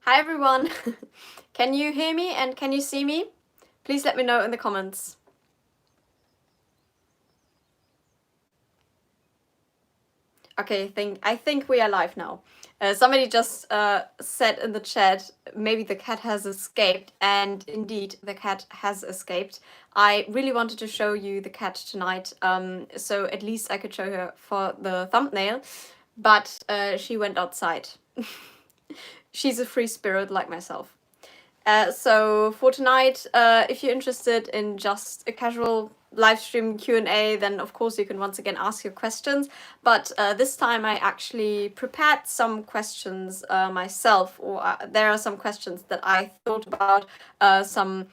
Hi everyone! Can you hear me and can you see me? Please let me know in the comments. Okay, I think we are live now. Somebody just said in the chat, maybe the cat has escaped, and indeed the cat has escaped. I really wanted to show you the cat tonight, so at least I could show her for the thumbnail, but she went outside. She's a free spirit like myself. So for tonight, if you're interested in just a casual live stream Q&A, then of course you can once again ask your questions. But this time I actually prepared some questions myself, or there are some questions that I thought about, some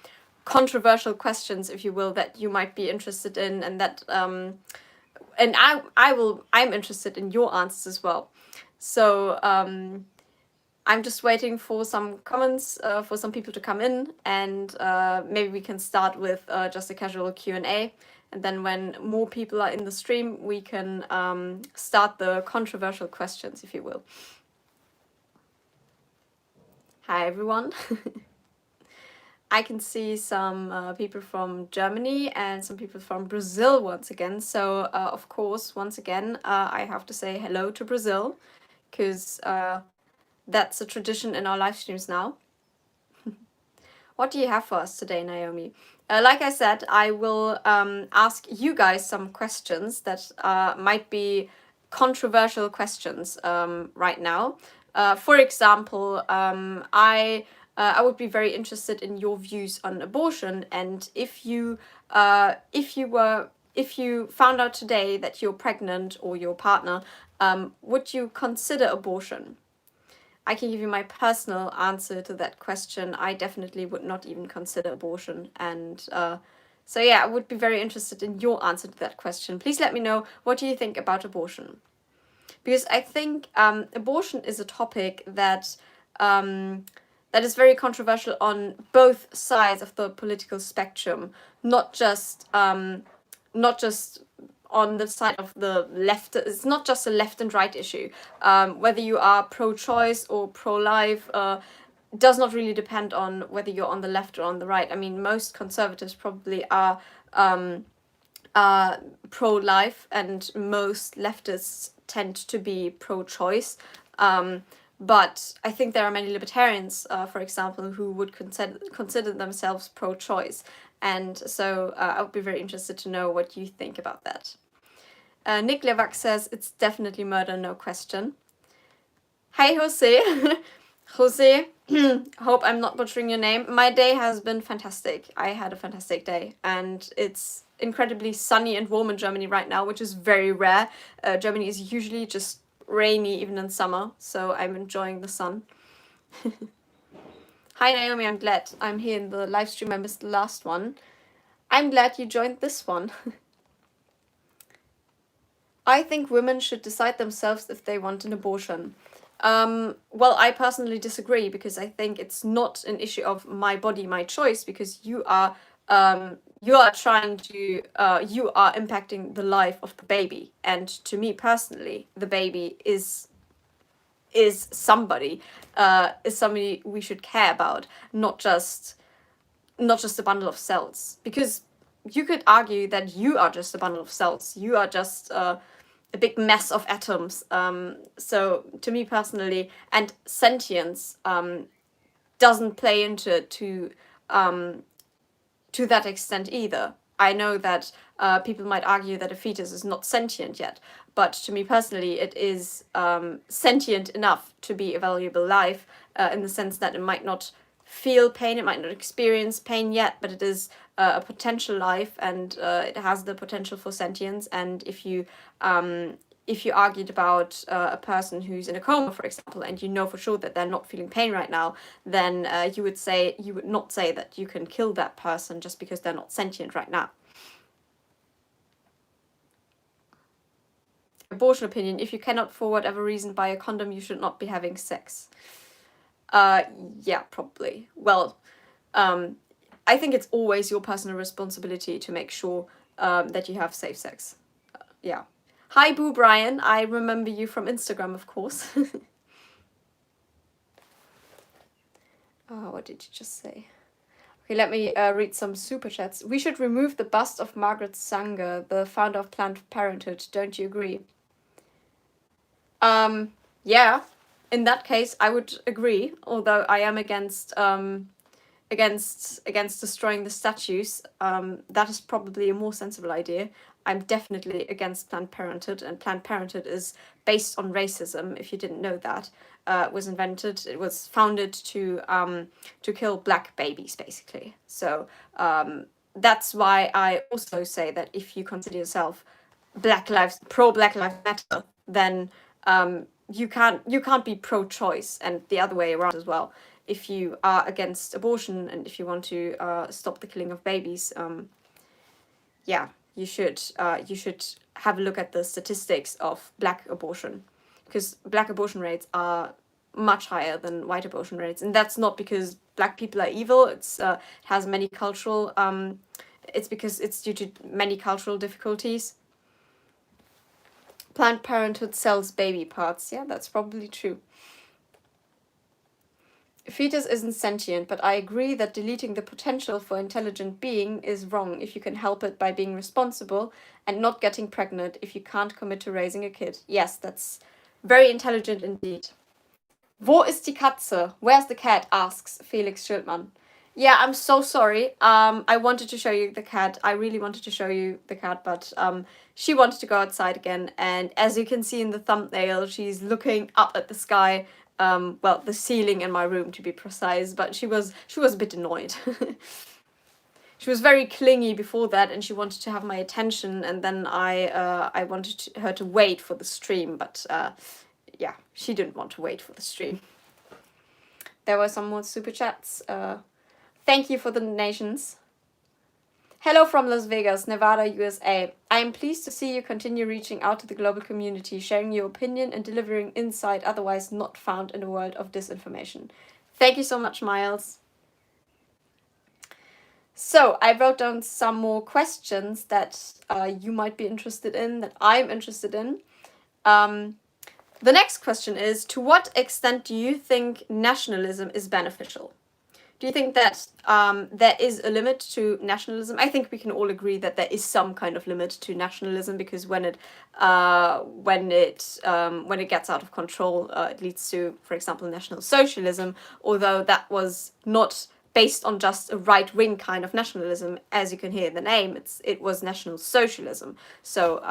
controversial questions, if you will, that you might be interested in, and that and I'm interested in your answers as well. So I'm just waiting for some comments, for some people to come in, and maybe we can start with just a casual Q&A, and then when more people are in the stream, we can start the controversial questions, if you will. Hi everyone. I can see some people from Germany and some people from Brazil once again, so of course, once again, I have to say hello to Brazil, because that's a tradition in our live streams now. What do you have for us today, Naomi? Like I said, I will ask you guys some questions that might be controversial questions right now. For example, I would be very interested in your views on abortion, and if you found out today that you're pregnant or your partner, would you consider abortion? I can give you my personal answer to that question. I definitely would not even consider abortion. And so yeah, I would be very interested in your answer to that question. Please let me know, what do you think about abortion? Because I think abortion is a topic that that is very controversial on both sides of the political spectrum, not just on the side of the left. It's not just a left and right issue. Whether you are pro-choice or pro-life does not really depend on whether you're on the left or on the right. I mean, most conservatives probably are pro-life, and most leftists tend to be pro-choice. But I think there are many libertarians, for example, who would consider themselves pro-choice. And so I would be very interested to know what you think about that. Nick Levak says, it's definitely murder, no question. Hi, Jose. Jose, hope I'm not butchering your name. My day has been fantastic. I had a fantastic day, and it's incredibly sunny and warm in Germany right now, which is very rare. Germany is usually just rainy, even in summer, so I'm enjoying the sun. Hi Naomi, I'm glad I'm here in the live stream. I missed the last one. I'm glad you joined this one. I think women should decide themselves if they want an abortion. Well, I personally disagree, because I think it's not an issue of my body, my choice, because you are trying to you are impacting the life of the baby, and to me personally, the baby is somebody we should care about, not just a bundle of cells. Because you could argue that you are just a bundle of cells. You are just a big mess of atoms. So to me personally, and sentience doesn't play into to that extent either. I know that people might argue that a fetus is not sentient yet, but to me personally, it is sentient enough to be a valuable life, in the sense that it might not feel pain, it might not experience pain yet, but it is a potential life, and it has the potential for sentience. And if you argued about a person who's in a coma, for example, and you know for sure that they're not feeling pain right now, then you would not say that you can kill that person just because they're not sentient right now. Abortion opinion: if you cannot for whatever reason buy a condom, you should not be having sex. Yeah, probably. Well, I think it's always your personal responsibility to make sure that you have safe sex. Yeah. Hi, Boo Brian. I remember you from Instagram, of course. What did you just say? Okay, let me read some super chats. We should remove the bust of Margaret Sanger, the founder of Planned Parenthood. Don't you agree? Yeah. In that case, I would agree. Although I am against destroying the statues. That is probably a more sensible idea. I'm definitely against Planned Parenthood, and Planned Parenthood is based on racism. If you didn't know that, it was founded to kill black babies, basically. So that's why I also say that if you consider yourself pro Black Lives Matter, then you can't be pro-choice, and the other way around as well. If you are against abortion and if you want to stop the killing of babies, yeah, you should have a look at the statistics of black abortion, because black abortion rates are much higher than white abortion rates, and that's not because black people are evil. It has many cultural. It's because it's due to many cultural difficulties. Planned Parenthood sells baby parts. Yeah, that's probably true. Fetus isn't sentient, but I agree that deleting the potential for intelligent being is wrong if you can help it by being responsible and not getting pregnant if you can't commit to raising a kid. Yes, that's very intelligent indeed. Wo ist die Katze? Where's the cat? Asks Felix Schildmann. Yeah, I'm so sorry. I wanted to show you the cat. I really wanted to show you the cat, but she wanted to go outside again. And as you can see in the thumbnail, she's looking up at the sky. Well, the ceiling in my room to be precise. But she was a bit annoyed. She was very clingy before that, and she wanted to have my attention. And then I wanted her to wait for the stream, but yeah, she didn't want to wait for the stream. There were some more super chats. Thank you for the donations. Hello from Las Vegas, Nevada, USA. I am pleased to see you continue reaching out to the global community, sharing your opinion and delivering insight otherwise not found in a world of disinformation. Thank you so much, Miles. So I wrote down some more questions that you might be interested in, that I'm interested in. The next question is, to what extent do you think nationalism is beneficial? Do you think that there is a limit to nationalism? I think we can all agree that there is some kind of limit to nationalism, because when it gets out of control, it leads to, for example, National Socialism. Although that was not based on just a right-wing kind of nationalism, as you can hear in the name, it was National Socialism. So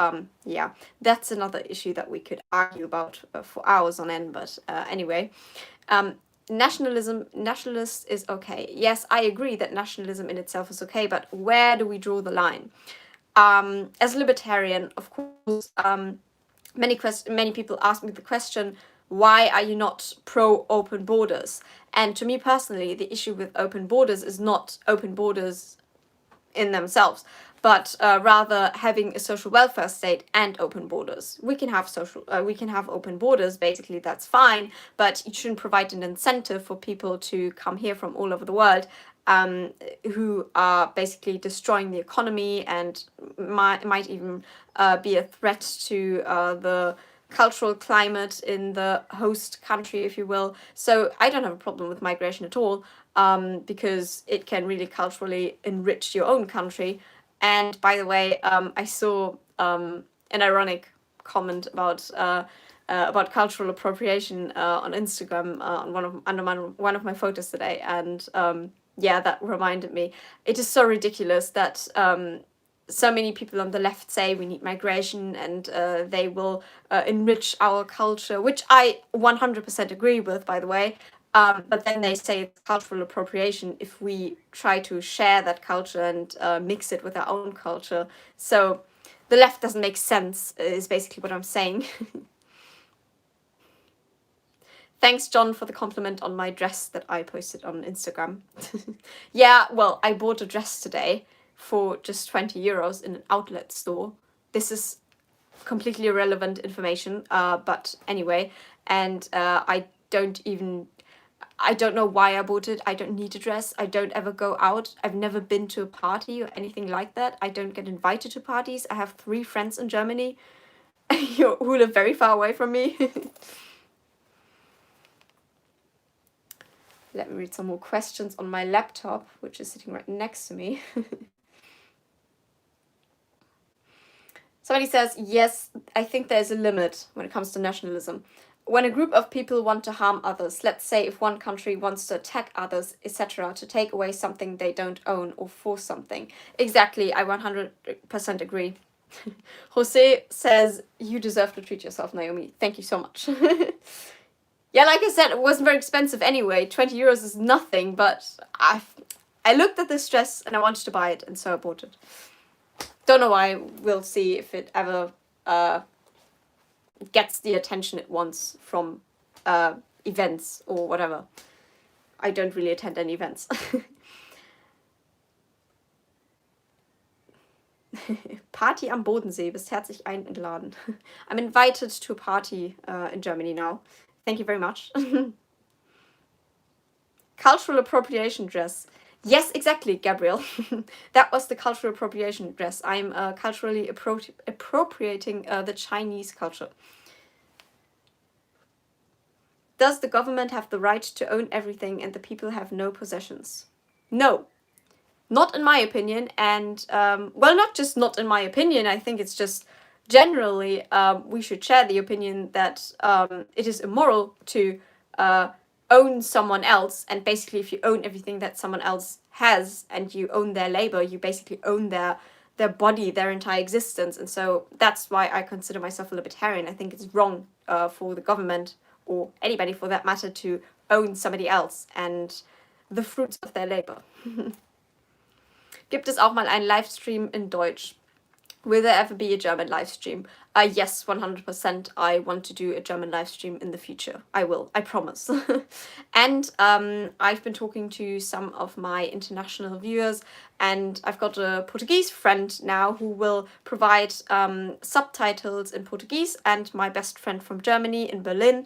yeah, that's another issue that we could argue about for hours on end. But anyway. Nationalist is okay. Yes, I agree that nationalism in itself is okay, but where do we draw the line? As a libertarian, of course, many people ask me the question, why are you not pro open borders? And to me personally, the issue with open borders is not open borders in themselves, but rather having a social welfare state and open borders. We can have open borders, basically, that's fine, but you shouldn't provide an incentive for people to come here from all over the world, who are basically destroying the economy and might even be a threat to the cultural climate in the host country, if you will. So I don't have a problem with migration at all, because it can really culturally enrich your own country. And by the way, I saw an ironic comment about cultural appropriation on Instagram on one of my photos today, and yeah, that reminded me. It is so ridiculous that so many people on the left say we need migration and they will enrich our culture, which I 100% agree with, by the way. But then they say it's cultural appropriation if we try to share that culture and mix it with our own culture. So the left doesn't make sense, is basically what I'm saying. Thanks, John, for the compliment on my dress that I posted on Instagram. Yeah, well, I bought a dress today for just 20 euros in an outlet store. This is completely irrelevant information, but anyway, and I don't know why I bought it. I don't need a dress. I don't ever go out. I've never been to a party or anything like that. I don't get invited to parties. I have 3 friends in Germany who live very far away from me. Let me read some more questions on my laptop, which is sitting right next to me. Somebody says, yes, I think there's a limit when it comes to nationalism. When a group of people want to harm others, let's say if one country wants to attack others, etc., to take away something they don't own or force something. Exactly, I 100% agree. Jose says, you deserve to treat yourself, Naomi. Thank you so much. Yeah, like I said, it wasn't very expensive anyway. 20 euros is nothing, but I looked at this dress and I wanted to buy it, and so I bought it. Don't know why. We'll see if it ever gets the attention it wants from events or whatever. I don't really attend any events. Party am Bodensee, bist herzlich eingeladen. I'm invited to a party in Germany now. Thank you very much. Cultural appropriation dress. Yes, exactly, Gabriel. That was the cultural appropriation dress. I'm culturally appropriating the Chinese culture. Does the government have the right to own everything and the people have no possessions? No. Not in my opinion, and well, not just not in my opinion, I think it's just generally we should share the opinion that it is immoral to own someone else, and basically if you own everything that someone else has and you own their labor, you basically own their body, their entire existence. And so that's why I consider myself a libertarian. I think it's wrong for the government, or anybody for that matter, to own somebody else and the fruits of their labor. Gibt es auch mal einen Livestream in Deutsch? Will there ever be a German livestream? Yes, 100%. I want to do a German livestream in the future. I will, I promise. And I've been talking to some of my international viewers, and I've got a Portuguese friend now who will provide subtitles in Portuguese, and my best friend from Germany in Berlin,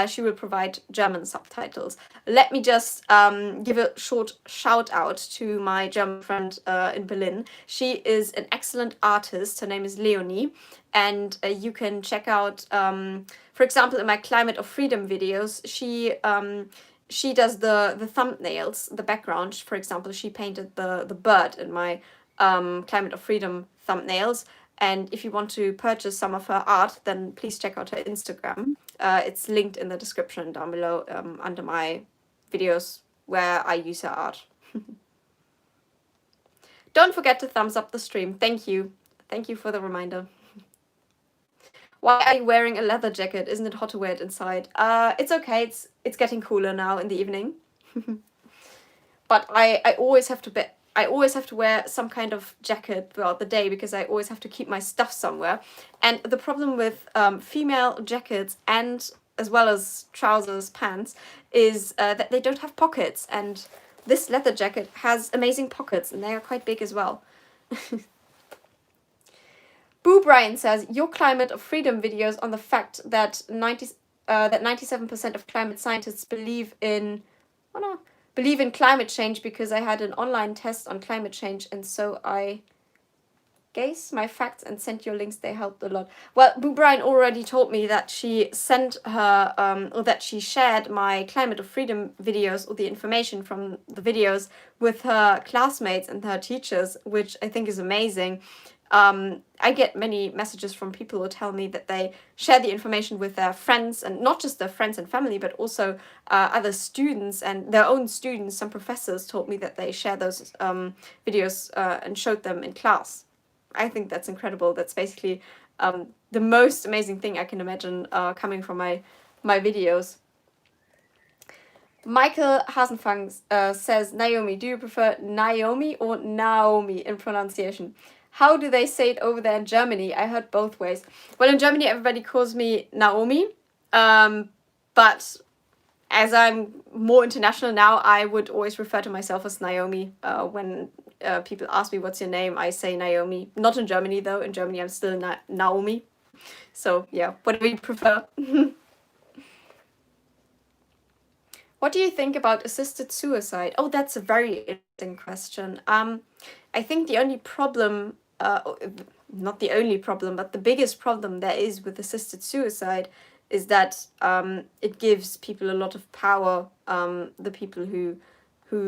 she will provide German subtitles. Let me just give a short shout out to my German friend in Berlin. She is an excellent artist. Her name is Leonie, and you can check out, for example, in my Climate of Freedom videos, she does the thumbnails, the background. For example, she painted the bird in my Climate of Freedom thumbnails. And if you want to purchase some of her art, then please check out her Instagram. It's linked in the description down below under my videos where I use her art. Don't forget to thumbs up the stream. Thank you. Thank you for the reminder. Why are you wearing a leather jacket? Isn't it hot to wear it inside? It's okay. It's getting cooler now in the evening. But I always have to wear some kind of jacket throughout the day because I always have to keep my stuff somewhere. And the problem with female jackets, and as well as trousers, pants, is that they don't have pockets. And this leather jacket has amazing pockets, and they are quite big as well. Boo Brian says, your Climate of Freedom videos on the fact that 97% of climate scientists believe in climate change because I had an online test on climate change, and so I guess my facts and sent your links. They helped a lot. Well, Boo Brian already told me that she sent her or that she shared my Climate of Freedom videos, or the information from the videos, with her classmates and her teachers, which I think is amazing. I get many messages from people who tell me that they share the information with their friends, and not just their friends and family, but also other students and their own students. Some professors told me that they share those videos and showed them in class. I think that's incredible. That's basically the most amazing thing I can imagine coming from my videos. Michael Hasenfang says, Naomi, do you prefer Naomi or Naomi in pronunciation? How do they say it over there in Germany? I heard both ways. Well, in Germany, everybody calls me Naomi. But as I'm more international now, I would always refer to myself as Naomi. When people ask me, what's your name? I say Naomi. Not in Germany, though. In Germany, I'm still Naomi. So, yeah, whatever you prefer. What do you think about assisted suicide? Oh, that's a very interesting question. I think the only problem, not the only problem, but the biggest problem there is with assisted suicide is that it gives people a lot of power, the people who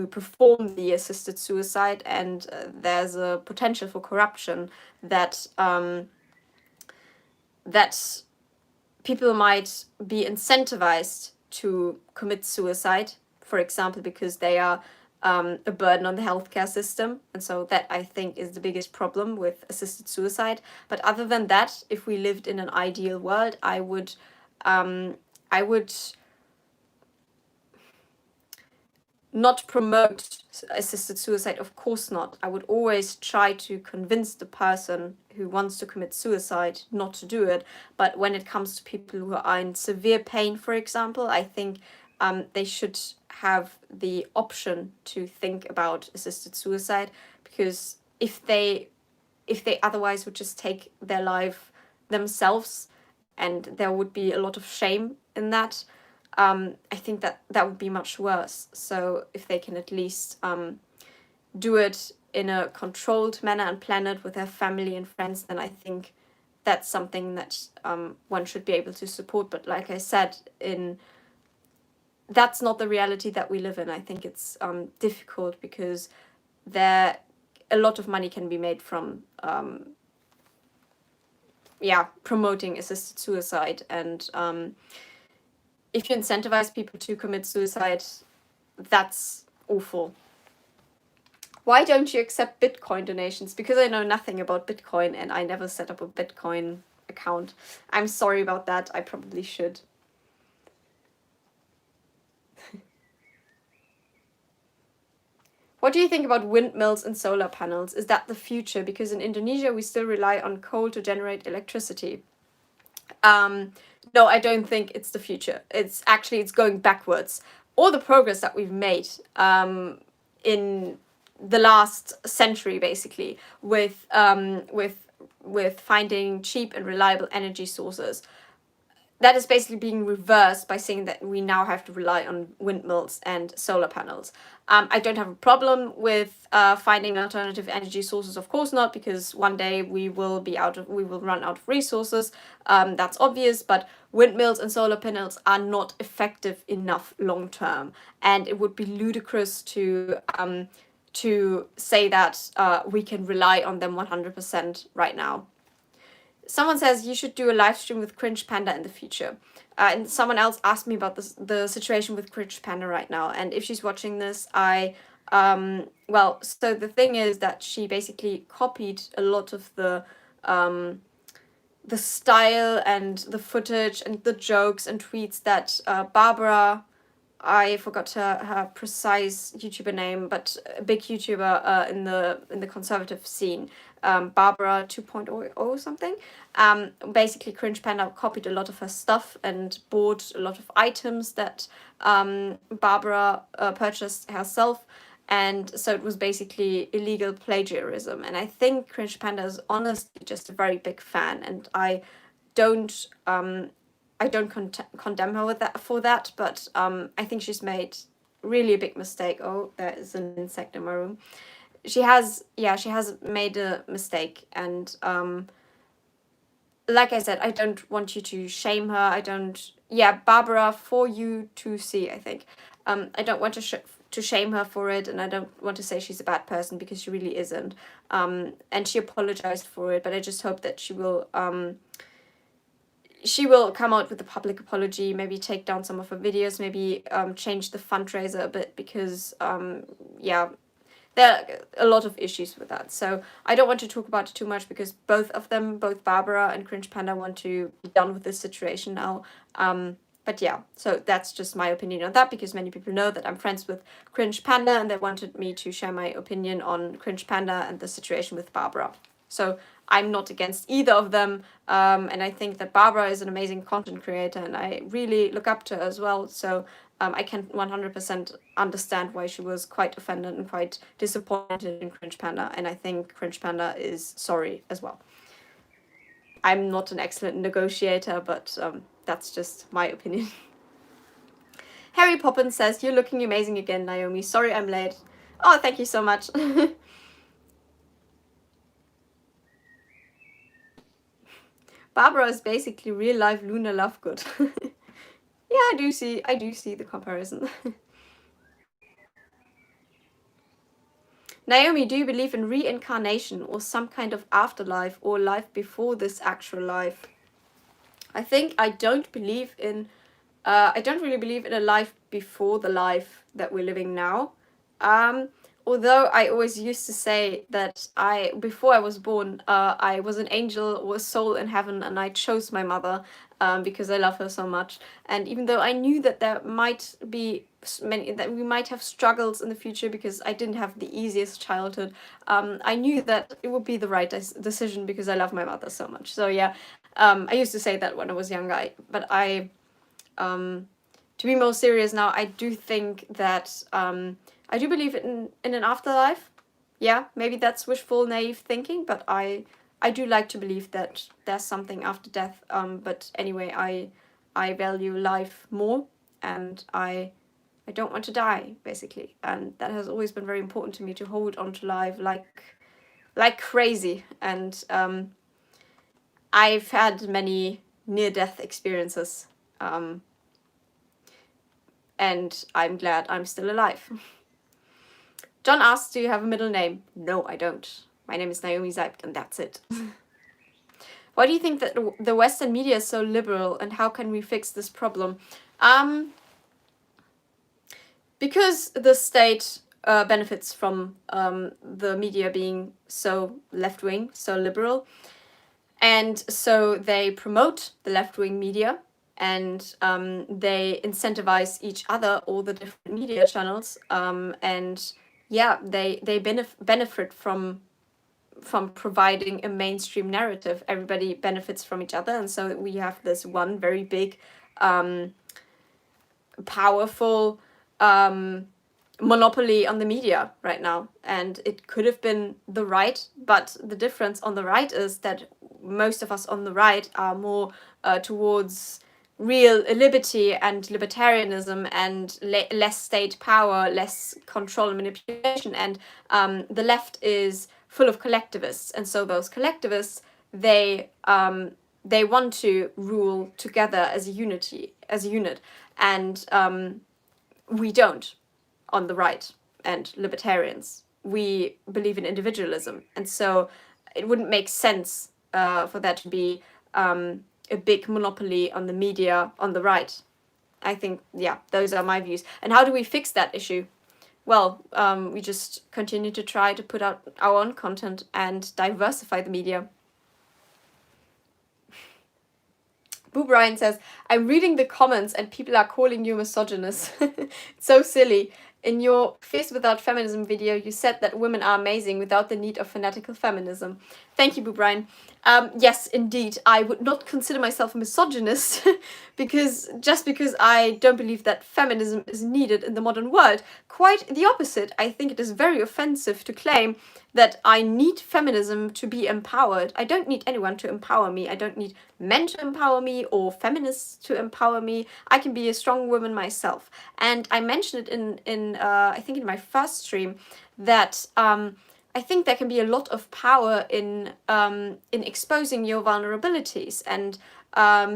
perform the assisted suicide, and there's a potential for corruption that that people might be incentivized to commit suicide, for example, because they are a burden on the healthcare system. And so that, I think, is the biggest problem with assisted suicide. But other than that, if we lived in an ideal world, I would not promote assisted suicide, of course not. I would always try to convince the person who wants to commit suicide not to do it. But when it comes to people who are in severe pain, for example, I think they should have the option to think about assisted suicide, because if they otherwise would just take their life themselves, and there would be a lot of shame in that, I think that would be much worse. So if they can at least do it in a controlled manner and plan it with their family and friends, then I think that's something that one should be able to support. But like I said, that's not the reality that we live in. I think it's difficult because a lot of money can be made from promoting assisted suicide, and if you incentivize people to commit suicide, that's awful. Why don't you accept Bitcoin donations? Because I know nothing about Bitcoin and I never set up a Bitcoin account. I'm sorry about that. I probably should. What do you think about windmills and solar panels? Is that the future? Because in Indonesia, we still rely on coal to generate electricity. No, I don't think it's the future. It's going backwards. All the progress that we've made in the last century, basically, with finding cheap and reliable energy sources, that is basically being reversed by saying that we now have to rely on windmills and solar panels. I don't have a problem with finding alternative energy sources, of course not, because one day we will run out of resources. That's obvious, but windmills and solar panels are not effective enough long term, and it would be ludicrous to say that we can rely on them 100% right now. Someone says you should do a live stream with Cringe Panda in the future. And someone else asked me about the situation with Cringe Panda right now. And if she's watching this, so the thing is that she basically copied a lot of the style and the footage and the jokes and tweets that Barbara, I forgot her precise YouTuber name, but a big YouTuber in the conservative scene, Barbara 2.0 or something. Basically, Cringe Panda copied a lot of her stuff and bought a lot of items that Barbara purchased herself. And so it was basically illegal plagiarism. And I think Cringe Panda is honestly just a very big fan. And I don't condemn her for that, but I think she's made really a big mistake. Oh, there is an insect in my room. She has made a mistake, and like I said, I don't want you to shame her. Barbara 4U2C, I think. I don't want to shame her for it, and I don't want to say she's a bad person, because she really isn't. And she apologized for it, but I just hope that she will come out with a public apology, maybe take down some of her videos, maybe change the fundraiser a bit, because there are a lot of issues with that. So I don't want to talk about it too much, because both Barbara and Cringe Panda, want to be done with this situation now. But yeah, so that's just my opinion on that, because many people know that I'm friends with Cringe Panda, and they wanted me to share my opinion on Cringe Panda and the situation with Barbara. So I'm not against either of them, and I think that Barbara is an amazing content creator, and I really look up to her as well. So I can 100% understand why she was quite offended and quite disappointed in Cringe Panda, and I think Cringe Panda is sorry as well. I'm not an excellent negotiator, but that's just my opinion. Harry Poppins says, "You're looking amazing again, Naomi. Sorry I'm late." Oh, thank you so much. Barbara is basically real life Luna Lovegood. Yeah, I do see the comparison. Naomi, do you believe in reincarnation or some kind of afterlife or life before this actual life? I think I don't believe in I don't really believe in a life before the life that we're living now. Although I always used to say that before I was born, I was an angel or a soul in heaven, and I chose my mother because I love her so much. And even though I knew that there might be that we might have struggles in the future because I didn't have the easiest childhood, I knew that it would be the right decision because I love my mother so much. So yeah, I used to say that when I was younger, but to be more serious now, I do think that I do believe in an afterlife. Yeah, maybe that's wishful, naive thinking, but I do like to believe that there's something after death. But anyway, I value life more, and I don't want to die, basically, and that has always been very important to me, to hold on to life like crazy. And I've had many near-death experiences. And I'm glad I'm still alive. John asks, do you have a middle name? No, I don't. My name is Naomi Seibt, and that's it. Why do you think that the Western media is so liberal, and how can we fix this problem? Because the state benefits from the media being so left-wing, so liberal, and so they promote the left-wing media, and they incentivize each other, all the different media channels, and yeah, they benefit from providing a mainstream narrative. Everybody benefits from each other, and so we have this one very big, powerful monopoly on the media right now. And it could have been the right, but the difference on the right is that most of us on the right are more towards real liberty and libertarianism and less state power, less control and manipulation. And the left is full of collectivists, and so those collectivists, they want to rule together as a unit, and we don't on the right and libertarians. We believe in individualism, and so it wouldn't make sense for there to be a big monopoly on the media on the right. I think, yeah, those are my views. And how do we fix that issue? Well, we just continue to try to put out our own content and diversify the media. Boo Brian says, I'm reading the comments and people are calling you misogynist. It's so silly. In your Face Without Feminism video, you said that women are amazing without the need of fanatical feminism. Thank you, Boo Brian. Yes, indeed, I would not consider myself a misogynist because I don't believe that feminism is needed in the modern world. Quite the opposite. I think it is very offensive to claim that I need feminism to be empowered. I don't need anyone to empower me. I don't need men to empower me or feminists to empower me. I can be a strong woman myself. And I mentioned it in I think in my first stream that I think there can be a lot of power in exposing your vulnerabilities and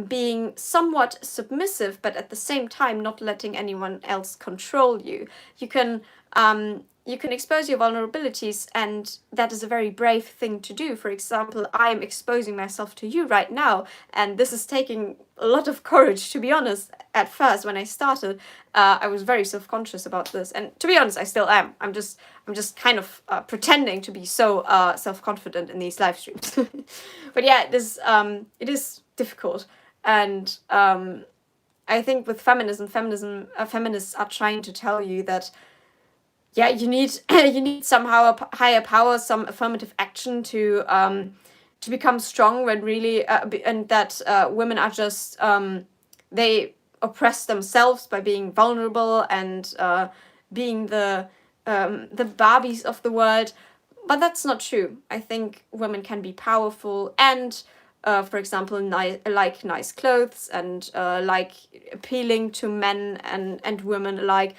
being somewhat submissive, but at the same time not letting anyone else control you. You can expose your vulnerabilities, and that is a very brave thing to do. For example, I am exposing myself to you right now, and this is taking a lot of courage, to be honest. At first, when I started, I was very self-conscious about this, and to be honest, I still am. I'm just kind of pretending to be so self-confident in these live streams. But yeah, it is difficult, and I think with feminism, feminists are trying to tell you that, yeah, you need somehow a higher power, some affirmative action to become strong, when really and that women are just they oppress themselves by being vulnerable and being the Barbies of the world. But that's not true. I think women can be powerful and for example, like nice clothes and like appealing to men and women alike.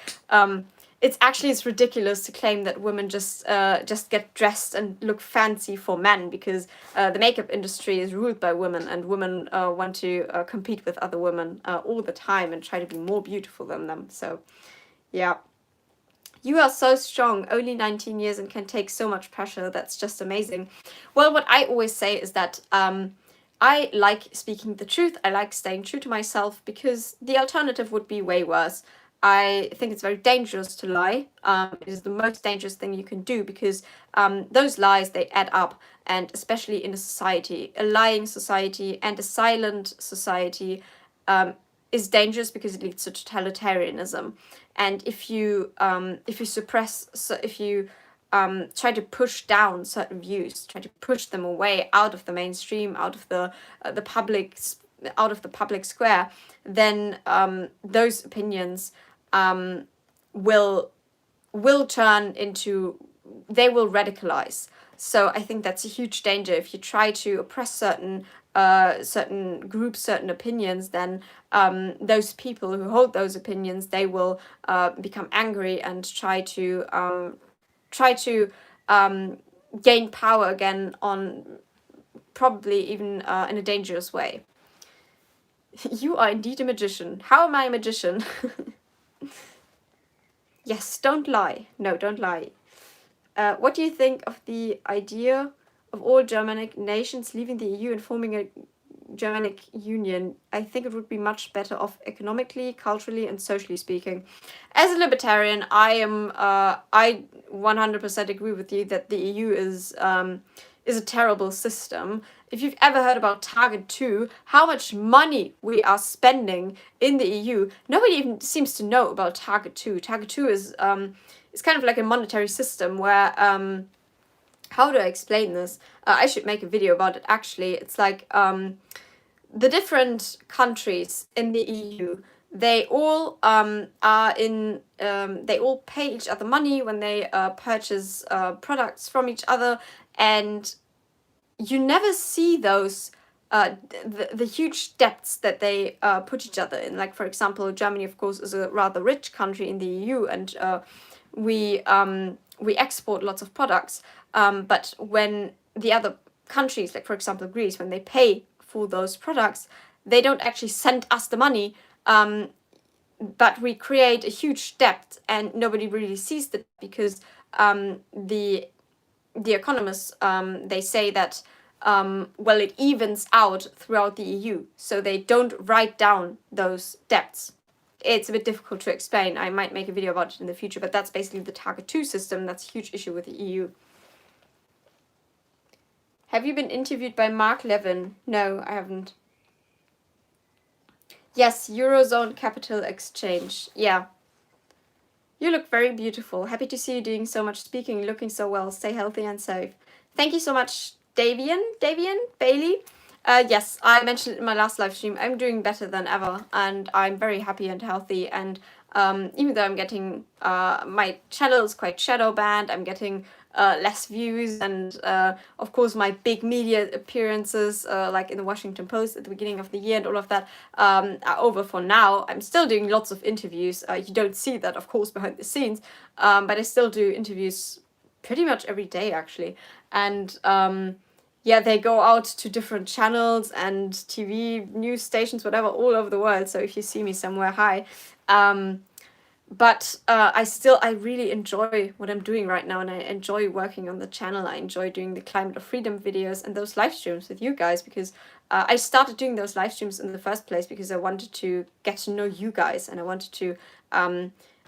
it's ridiculous to claim that women just get dressed and look fancy for men, because the makeup industry is ruled by women, and women want to compete with other women all the time and try to be more beautiful than them. So yeah. You are so strong, only 19 years, and can take so much pressure. That's just amazing. Well, what I always say is that I like speaking the truth. I like staying true to myself, because the alternative would be way worse. I think it's very dangerous to lie. It is the most dangerous thing you can do, because those lies, they add up. And especially in a society, a lying society and a silent society is dangerous, because it leads to totalitarianism. And if you suppress, so if you try to push down certain views, try to push them away out of the mainstream, out of the public square, then those opinions will turn into, they will radicalize. So I think that's a huge danger. If you try to oppress certain groups, certain opinions, then those people who hold those opinions, they will become angry and try to gain power again, on probably even in a dangerous way. You are indeed a magician. How am I a magician? Yes, don't lie. No, don't lie. What do you think of the idea of all Germanic nations leaving the EU and forming a Germanic Union? I think it would be much better off economically, culturally, and socially speaking. As a libertarian, I 100% agree with you that the EU is a terrible system. If you've ever heard about Target 2, how much money we are spending in the EU, nobody even seems to know about Target 2. Target 2 is it's kind of like a monetary system where how do I explain this? I should make a video about it, actually. It's like the different countries in the EU, they all they all pay each other money when they purchase products from each other, and you never see those the huge debts that they put each other in. Like, for example, Germany, of course, is a rather rich country in the EU, and we export lots of products. But when the other countries, like for example Greece, when they pay for those products, they don't actually send us the money, but we create a huge debt, and nobody really sees that, because the economists, they say that well, it evens out throughout the EU, so they don't write down those debts. It's a bit difficult to explain. I might make a video about it in the future, but that's basically the Target 2 system. That's a huge issue with the EU. Have you been interviewed by Mark Levin? No, I haven't. Yes, Eurozone Capital Exchange. Yeah. You look very beautiful. Happy to see you doing so much speaking, looking so well. Stay healthy and safe. Thank you so much, Davian Bailey. Yes, I mentioned it in my last live stream. I'm doing better than ever, and I'm very happy and healthy. And even though I'm getting my channel is quite shadow banned, I'm getting less views, and of course my big media appearances, like in the Washington Post at the beginning of the year and all of that, are over for now. I'm still doing lots of interviews. You don't see that, of course, behind the scenes, but I still do interviews pretty much every day, actually. And yeah, they go out to different channels and TV news stations, whatever, all over the world. So if you see me somewhere, hi. But I really enjoy what I'm doing right now, and I enjoy working on the channel. I enjoy doing the Climate of Freedom videos and those live streams with you guys, because I started doing those live streams in the first place because I wanted to get to know you guys, and I wanted to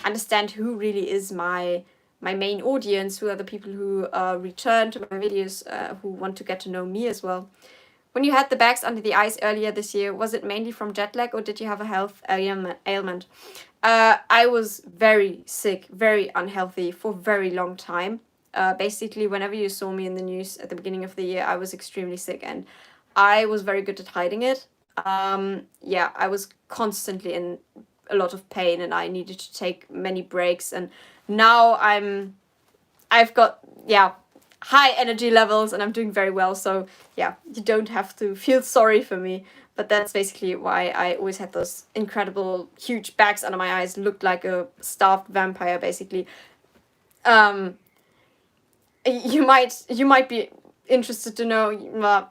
understand who really is my main audience, who are the people who return to my videos, who want to get to know me as well. When you had the bags under the eyes earlier this year, was it mainly from jet lag, or did you have a health ailment? I was very sick, very unhealthy for a very long time. Basically, whenever you saw me in the news at the beginning of the year, I was extremely sick, and I was very good at hiding it. Yeah, I was constantly in a lot of pain, and I needed to take many breaks, and now I've got, yeah, high energy levels, and I'm doing very well. So yeah, you don't have to feel sorry for me. But that's basically why I always had those incredible huge bags under my eyes, looked like a starved vampire basically. You might be interested to know,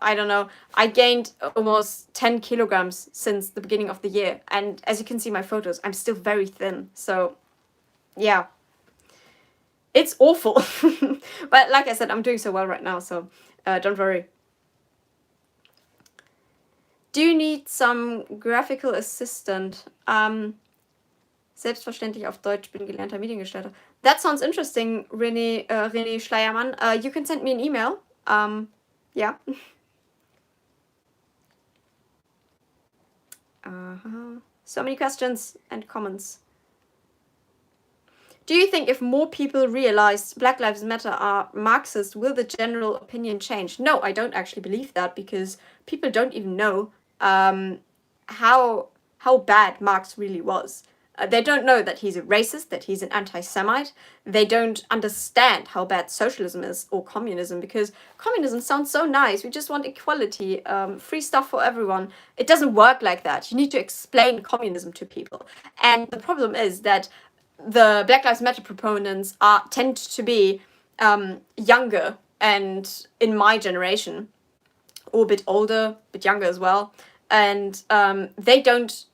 I don't know, I gained almost 10 kilograms since the beginning of the year, and as you can see my photos, I'm still very thin, so yeah, it's awful. But like I said, I'm doing so well right now, so don't worry. Do you need some graphical assistant? Selbstverständlich auf Deutsch, bin gelernter Mediengestalter. That sounds interesting, René Schleiermann. You can send me an email. Yeah. So many questions and comments. Do you think if more people realize Black Lives Matter are Marxist, will the general opinion change? No, I don't actually believe that, because people don't even know how bad Marx really was. They don't know that he's a racist, that he's an anti-Semite. They don't understand how bad socialism is, or communism, because communism sounds so nice. We just want equality, free stuff for everyone. It doesn't work like that. You need to explain communism to people. And the problem is that the Black Lives Matter proponents tend to be younger and in my generation, or a bit older, a bit younger as well. And they don't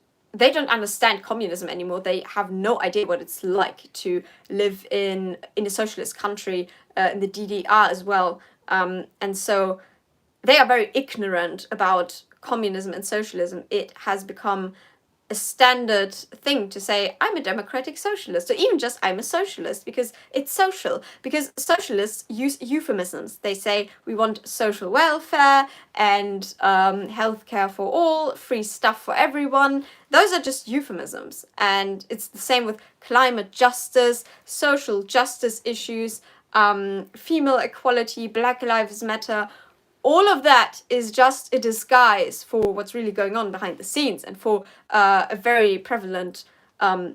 understand communism anymore. They have no idea what it's like to live in a socialist country, in the DDR as well. And so they are very ignorant about communism and socialism. It has become a standard thing to say, I'm a democratic socialist, or even just I'm a socialist, because it's social. Because socialists use euphemisms. They say we want social welfare and healthcare for all, free stuff for everyone. Those are just euphemisms. And it's the same with climate justice, social justice issues, female equality, Black Lives Matter. All of that is just a disguise for what's really going on behind the scenes, and for a very prevalent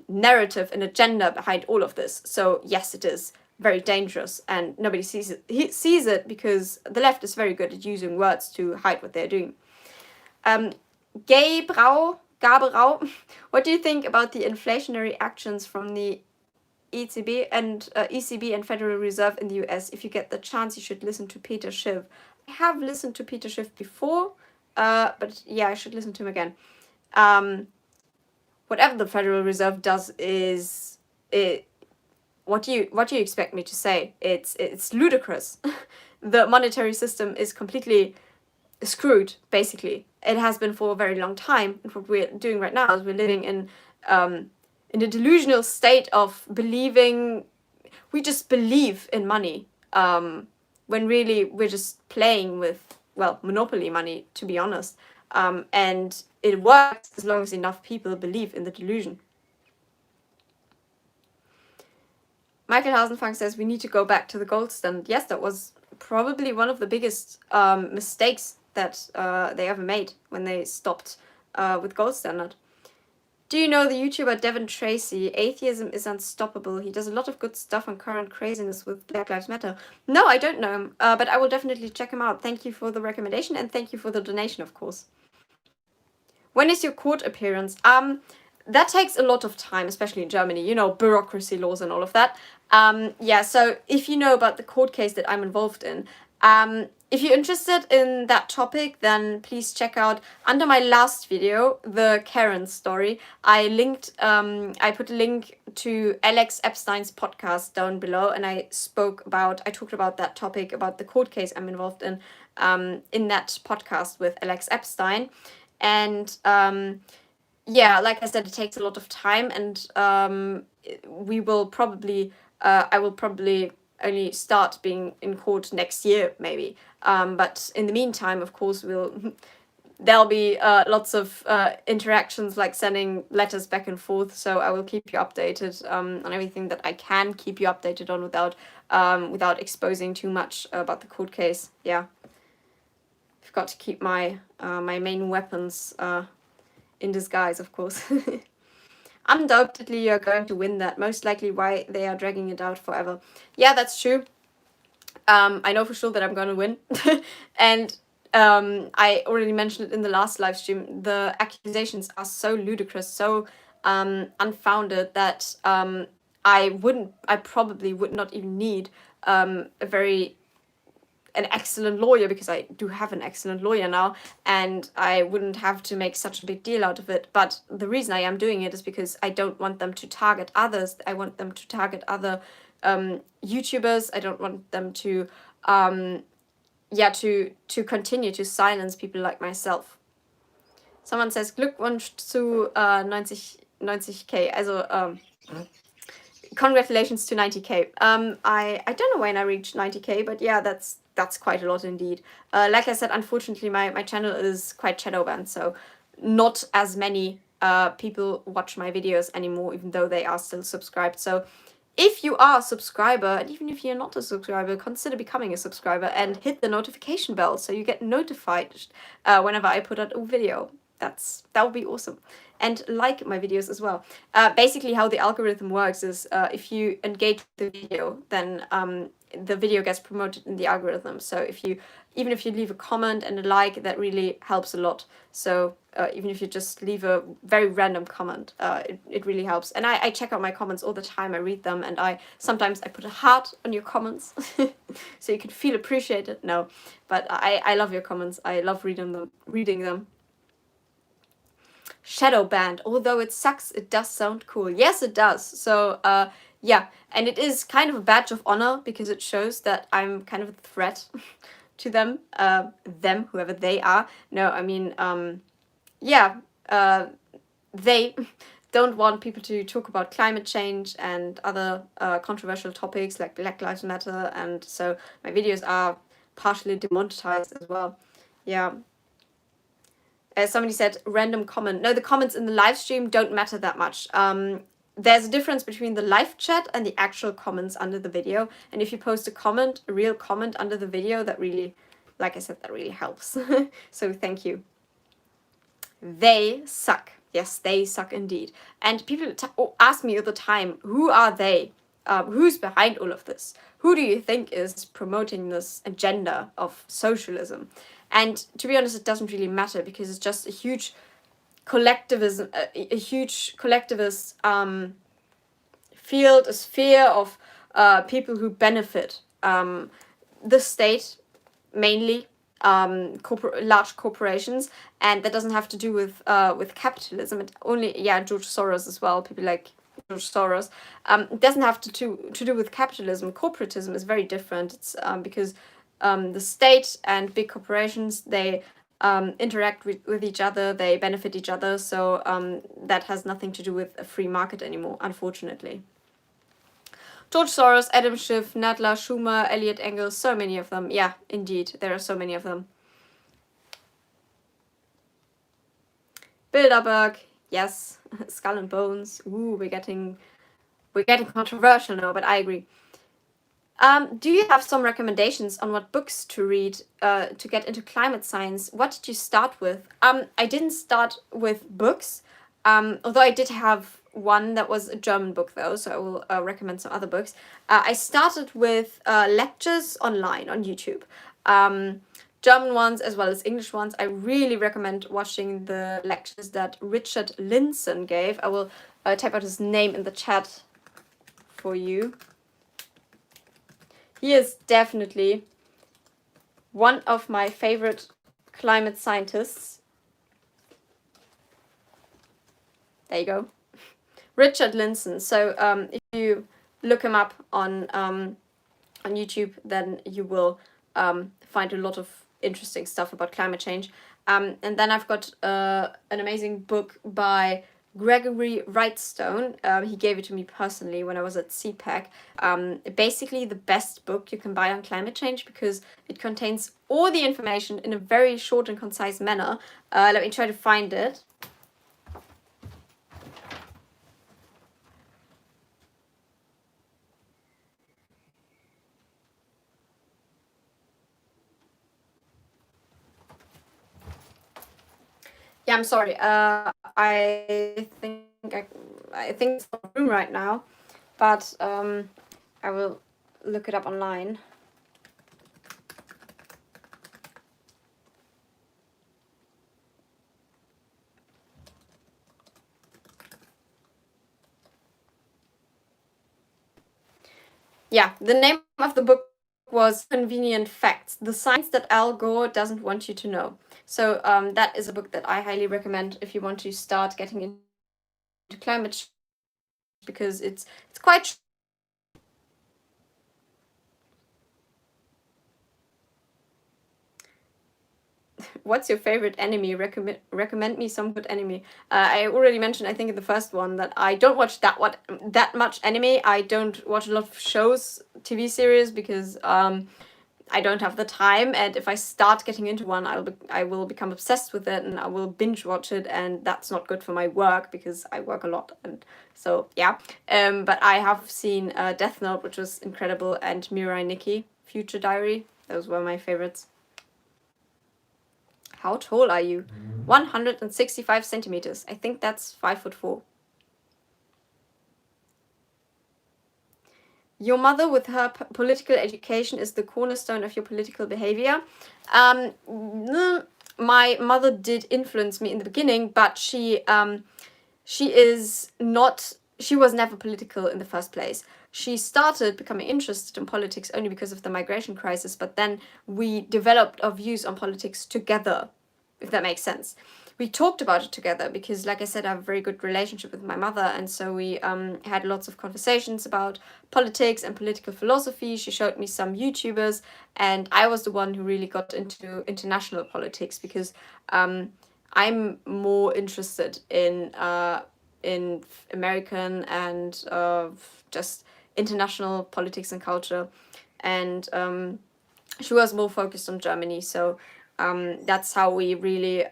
narrative and agenda behind all of this. So yes, it is very dangerous, and nobody sees it because the left is very good at using words to hide what they're doing. Gaberau, what do you think about the inflationary actions from the ECB and Federal Reserve in the US? If you get the chance, you should listen to Peter Schiff. I have listened to Peter Schiff before, but yeah, I should listen to him again. Whatever the Federal Reserve does is what do you expect me to say? It's ludicrous. The monetary system is completely screwed, basically. It has been for a very long time, and what we're doing right now is we're living in a delusional state of believing, we just believe in money, when really we're just playing with, well, monopoly money, to be honest. And it works as long as enough people believe in the delusion. Michael Hausenfang says we need to go back to the gold standard. Yes, that was probably one of the biggest mistakes that they ever made when they stopped with gold standard. Do you know the YouTuber Devin Tracy? Atheism is unstoppable. He does a lot of good stuff on current craziness with Black Lives Matter. No, I don't know him, but I will definitely check him out. Thank you for the recommendation, and thank you for the donation, of course. When is your court appearance? That takes a lot of time, especially in Germany, you know, bureaucracy laws and all of that. Yeah, so if you know about the court case that I'm involved in, if you're interested in that topic, then please check out under my last video, the Karen story. I put a link to Alex Epstein's podcast down below, and I talked about that topic, about the court case I'm involved in that podcast with Alex Epstein. And yeah, like I said, it takes a lot of time, and I will probably only start being in court next year, maybe. But in the meantime, of course, there'll be lots of interactions, like sending letters back and forth. So I will keep you updated on everything that I can keep you updated on without exposing too much about the court case. Yeah, I've got to keep my my main weapons in disguise, of course. Undoubtedly, you're going to win that. Most likely why they are dragging it out forever. Yeah, that's true. I know for sure that I'm going to win. And I already mentioned it in the last live stream. The accusations are so ludicrous, so unfounded that I probably would not even need an excellent lawyer, because I do have an excellent lawyer now, and I wouldn't have to make such a big deal out of it. But the reason I am doing it is because I don't want them to target others. I want them to target other YouTubers. I don't want them to to continue to silence people like myself. Someone says Glückwunsch zu 90k. Also congratulations to 90k. I don't know when I reached 90k, but yeah, that's quite a lot indeed. Like I said, unfortunately my channel is quite shadow banned, so not as many people watch my videos anymore, even though they are still subscribed. So if you are a subscriber, and even if you're not a subscriber, consider becoming a subscriber and hit the notification bell so you get notified whenever I put out a video. That would be awesome. And like my videos as well. Basically, how the algorithm works is if you engage the video, then the video gets promoted in the algorithm. So even if you leave a comment and a like, that really helps a lot. So even if you just leave a very random comment, it really helps. And I check out my comments all the time. I read them, and sometimes I put a heart on your comments so you can feel appreciated. No, but I love your comments. I love reading them. Shadow banned. Although it sucks, it does sound cool. Yes, it does. So yeah, and it is kind of a badge of honor, because it shows that I'm kind of a threat to them, whoever they are. No, I mean, yeah, they don't want people to talk about climate change and other controversial topics like Black Lives Matter, and so my videos are partially demonetized as well. Yeah. Somebody said random comment. No, the comments in the live stream don't matter that much. There's a difference between the live chat and the actual comments under the video. And if you post a real comment under the video, that really, like I said, that really helps. So thank you. They suck. Yes, they suck indeed. And people ask me all the time, who are they? Who's behind all of this? Who do you think is promoting this agenda of socialism? And to be honest, it doesn't really matter, because it's just a huge collectivism, a huge collectivist field, a sphere of people who benefit the state mainly, large corporations, and that doesn't have to do with capitalism. It only, George Soros as well. People like George Soros. It doesn't have to do with capitalism. Corporatism is very different. It's because the state and big corporations, they interact with each other, they benefit each other, so that has nothing to do with a free market anymore, unfortunately. George Soros, Adam Schiff, Nadler, Schumer, Elliot Engels, so many of them. Yeah, indeed, there are so many of them. Bilderberg, yes. Skull and Bones. Ooh, we're getting controversial now, but I agree. Do you have some recommendations on what books to read to get into climate science? What did you start with? I didn't start with books, although I did have one that was a German book though, so I will recommend some other books. I started with lectures online on YouTube. German ones as well as English ones. I really recommend watching the lectures that Richard Linson gave. I will type out his name in the chat for you. He is definitely one of my favorite climate scientists. There you go. Richard Linson. So if you look him up on YouTube, then you will find a lot of interesting stuff about climate change. And then I've got an amazing book by Gregory Wrightstone. He gave it to me personally when I was at CPAC. Basically the best book you can buy on climate change, because it contains all the information in a very short and concise manner. Let me try to find it. Yeah, I'm sorry. I think it's in the room right now, but I will look it up online. yeah, the name of the book was Convenient Facts: The Science That Al Gore Doesn't Want You to Know. So that is a book that I highly recommend if you want to start getting into climate change, because it's quite. What's your favorite anime? Recommend me some good anime. I already mentioned, I think in the first one, that I don't watch that much anime. I don't watch a lot of shows, TV series, because I don't have the time, and if I start getting into one, I will become obsessed with it, and I will binge watch it, and that's not good for my work because I work a lot, and so yeah. But I have seen Death Note, which was incredible, and Mirai Nikki, Future Diary. Those were my favorites. How tall are you? 165 centimeters. I think that's 5'4". Your mother, with her political education, is the cornerstone of your political behavior. My mother did influence me in the beginning, but she is not. She was never political in the first place. She started becoming interested in politics only because of the migration crisis, but then we developed our views on politics together, if that makes sense. We talked about it together because, like I said, I have a very good relationship with my mother, and so we had lots of conversations about politics and political philosophy. She showed me some YouTubers, and I was the one who really got into international politics because I'm more interested in American and just international politics and culture, and she was more focused on Germany. So that's how we really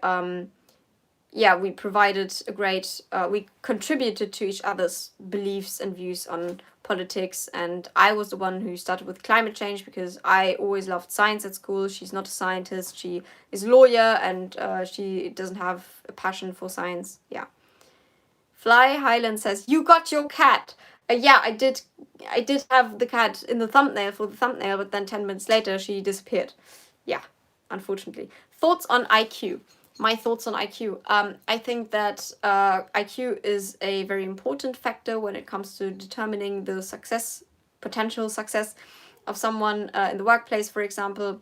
we provided a great we contributed to each other's beliefs and views on politics. And I was the one who started with climate change because I always loved science at school. She's not a scientist, she is a lawyer, and she doesn't have a passion for science. Yeah. Fly Highland says, you got your cat. Yeah, I did have the cat in the thumbnail for the thumbnail, but then 10 minutes later she disappeared. Yeah, unfortunately. Thoughts on IQ? My thoughts on IQ. I think that IQ is a very important factor when it comes to determining the potential success of someone in the workplace, for example.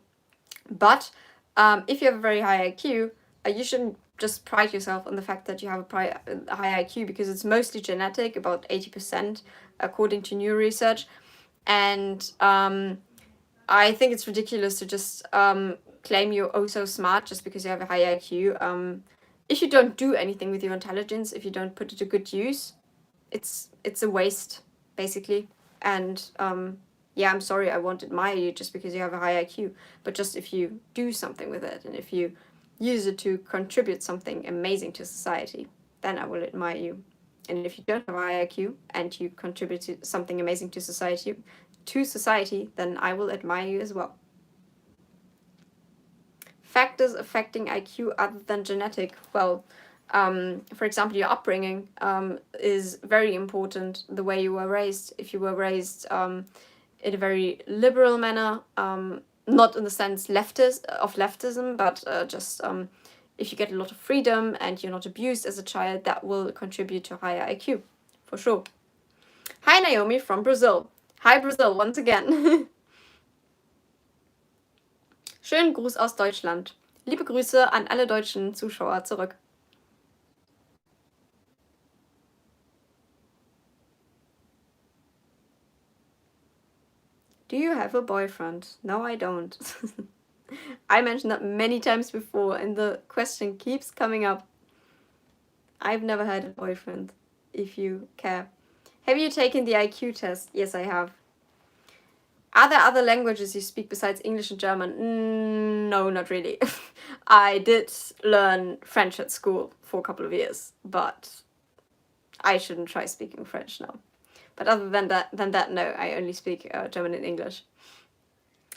But if you have a very high IQ, you shouldn't just pride yourself on the fact that you have a high IQ, because it's mostly genetic, about 80%, according to new research. And I think it's ridiculous to just claim you're oh so smart just because you have a high IQ. If you don't do anything with your intelligence, if you don't put it to good use, it's a waste, basically. And yeah, I'm sorry, I won't admire you just because you have a high IQ, but just if you do something with it and if you use it to contribute something amazing to society, then I will admire you. And if you don't have a high IQ and you contribute to something amazing to society, then I will admire you as well. Factors affecting IQ other than genetic. Well, for example, your upbringing is very important. The way you were raised. If you were raised in a very liberal manner, not in the sense leftism, but just if you get a lot of freedom and you're not abused as a child, that will contribute to higher IQ, for sure. Hi Naomi from Brazil. Hi Brazil once again. Schönen Gruß aus Deutschland. Liebe Grüße an alle deutschen Zuschauer zurück. Do you have a boyfriend? No, I don't. I mentioned that many times before, and the question keeps coming up. I've never had a boyfriend, if you care. Have you taken the IQ test? Yes, I have. Are there other languages you speak besides English and German? No, not really. I did learn French at school for a couple of years, but I shouldn't try speaking French now. But other than that, no, I only speak German and English.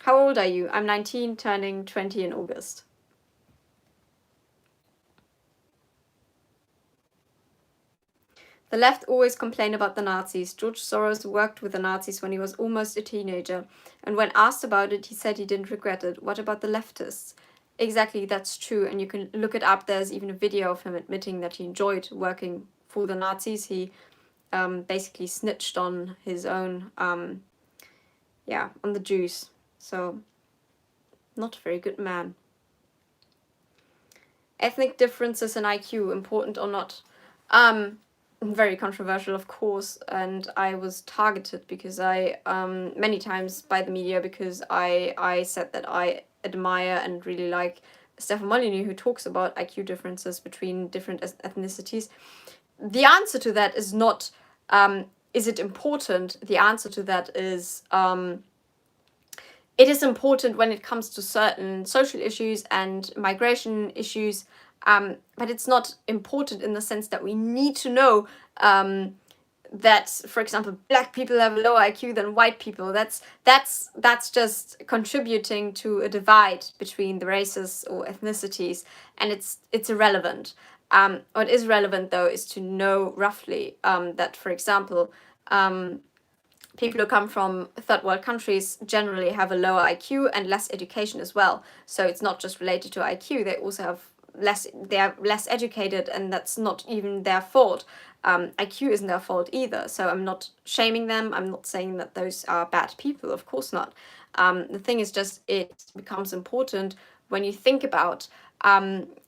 How old are you? I'm 19, turning 20 in August. The left always complain about the Nazis. George Soros worked with the Nazis when he was almost a teenager, and when asked about it, he said he didn't regret it. What about the leftists? Exactly, that's true, and you can look it up. There's even a video of him admitting that he enjoyed working for the Nazis. He basically snitched on his own yeah, on the juice. So, not a very good man. Ethnic differences in IQ, important or not? Very controversial, of course, and I was targeted because I, many times by the media, because I said that I admire and really like Stefan Molyneux, who talks about IQ differences between different ethnicities. The answer to that is not, is it important? The answer to that is, it is important when it comes to certain social issues and migration issues, but it's not important in the sense that we need to know that, for example, black people have a lower IQ than white people. That's just contributing to a divide between the races or ethnicities, and it's irrelevant. What is relevant though is to know roughly that, for example, people who come from third world countries generally have a lower IQ and less education as well. So it's not just related to IQ, they also have they are less educated, and that's not even their fault. IQ isn't their fault either. So I'm not shaming them. I'm not saying that those are bad people, of course not. The thing is just, it becomes important when you think about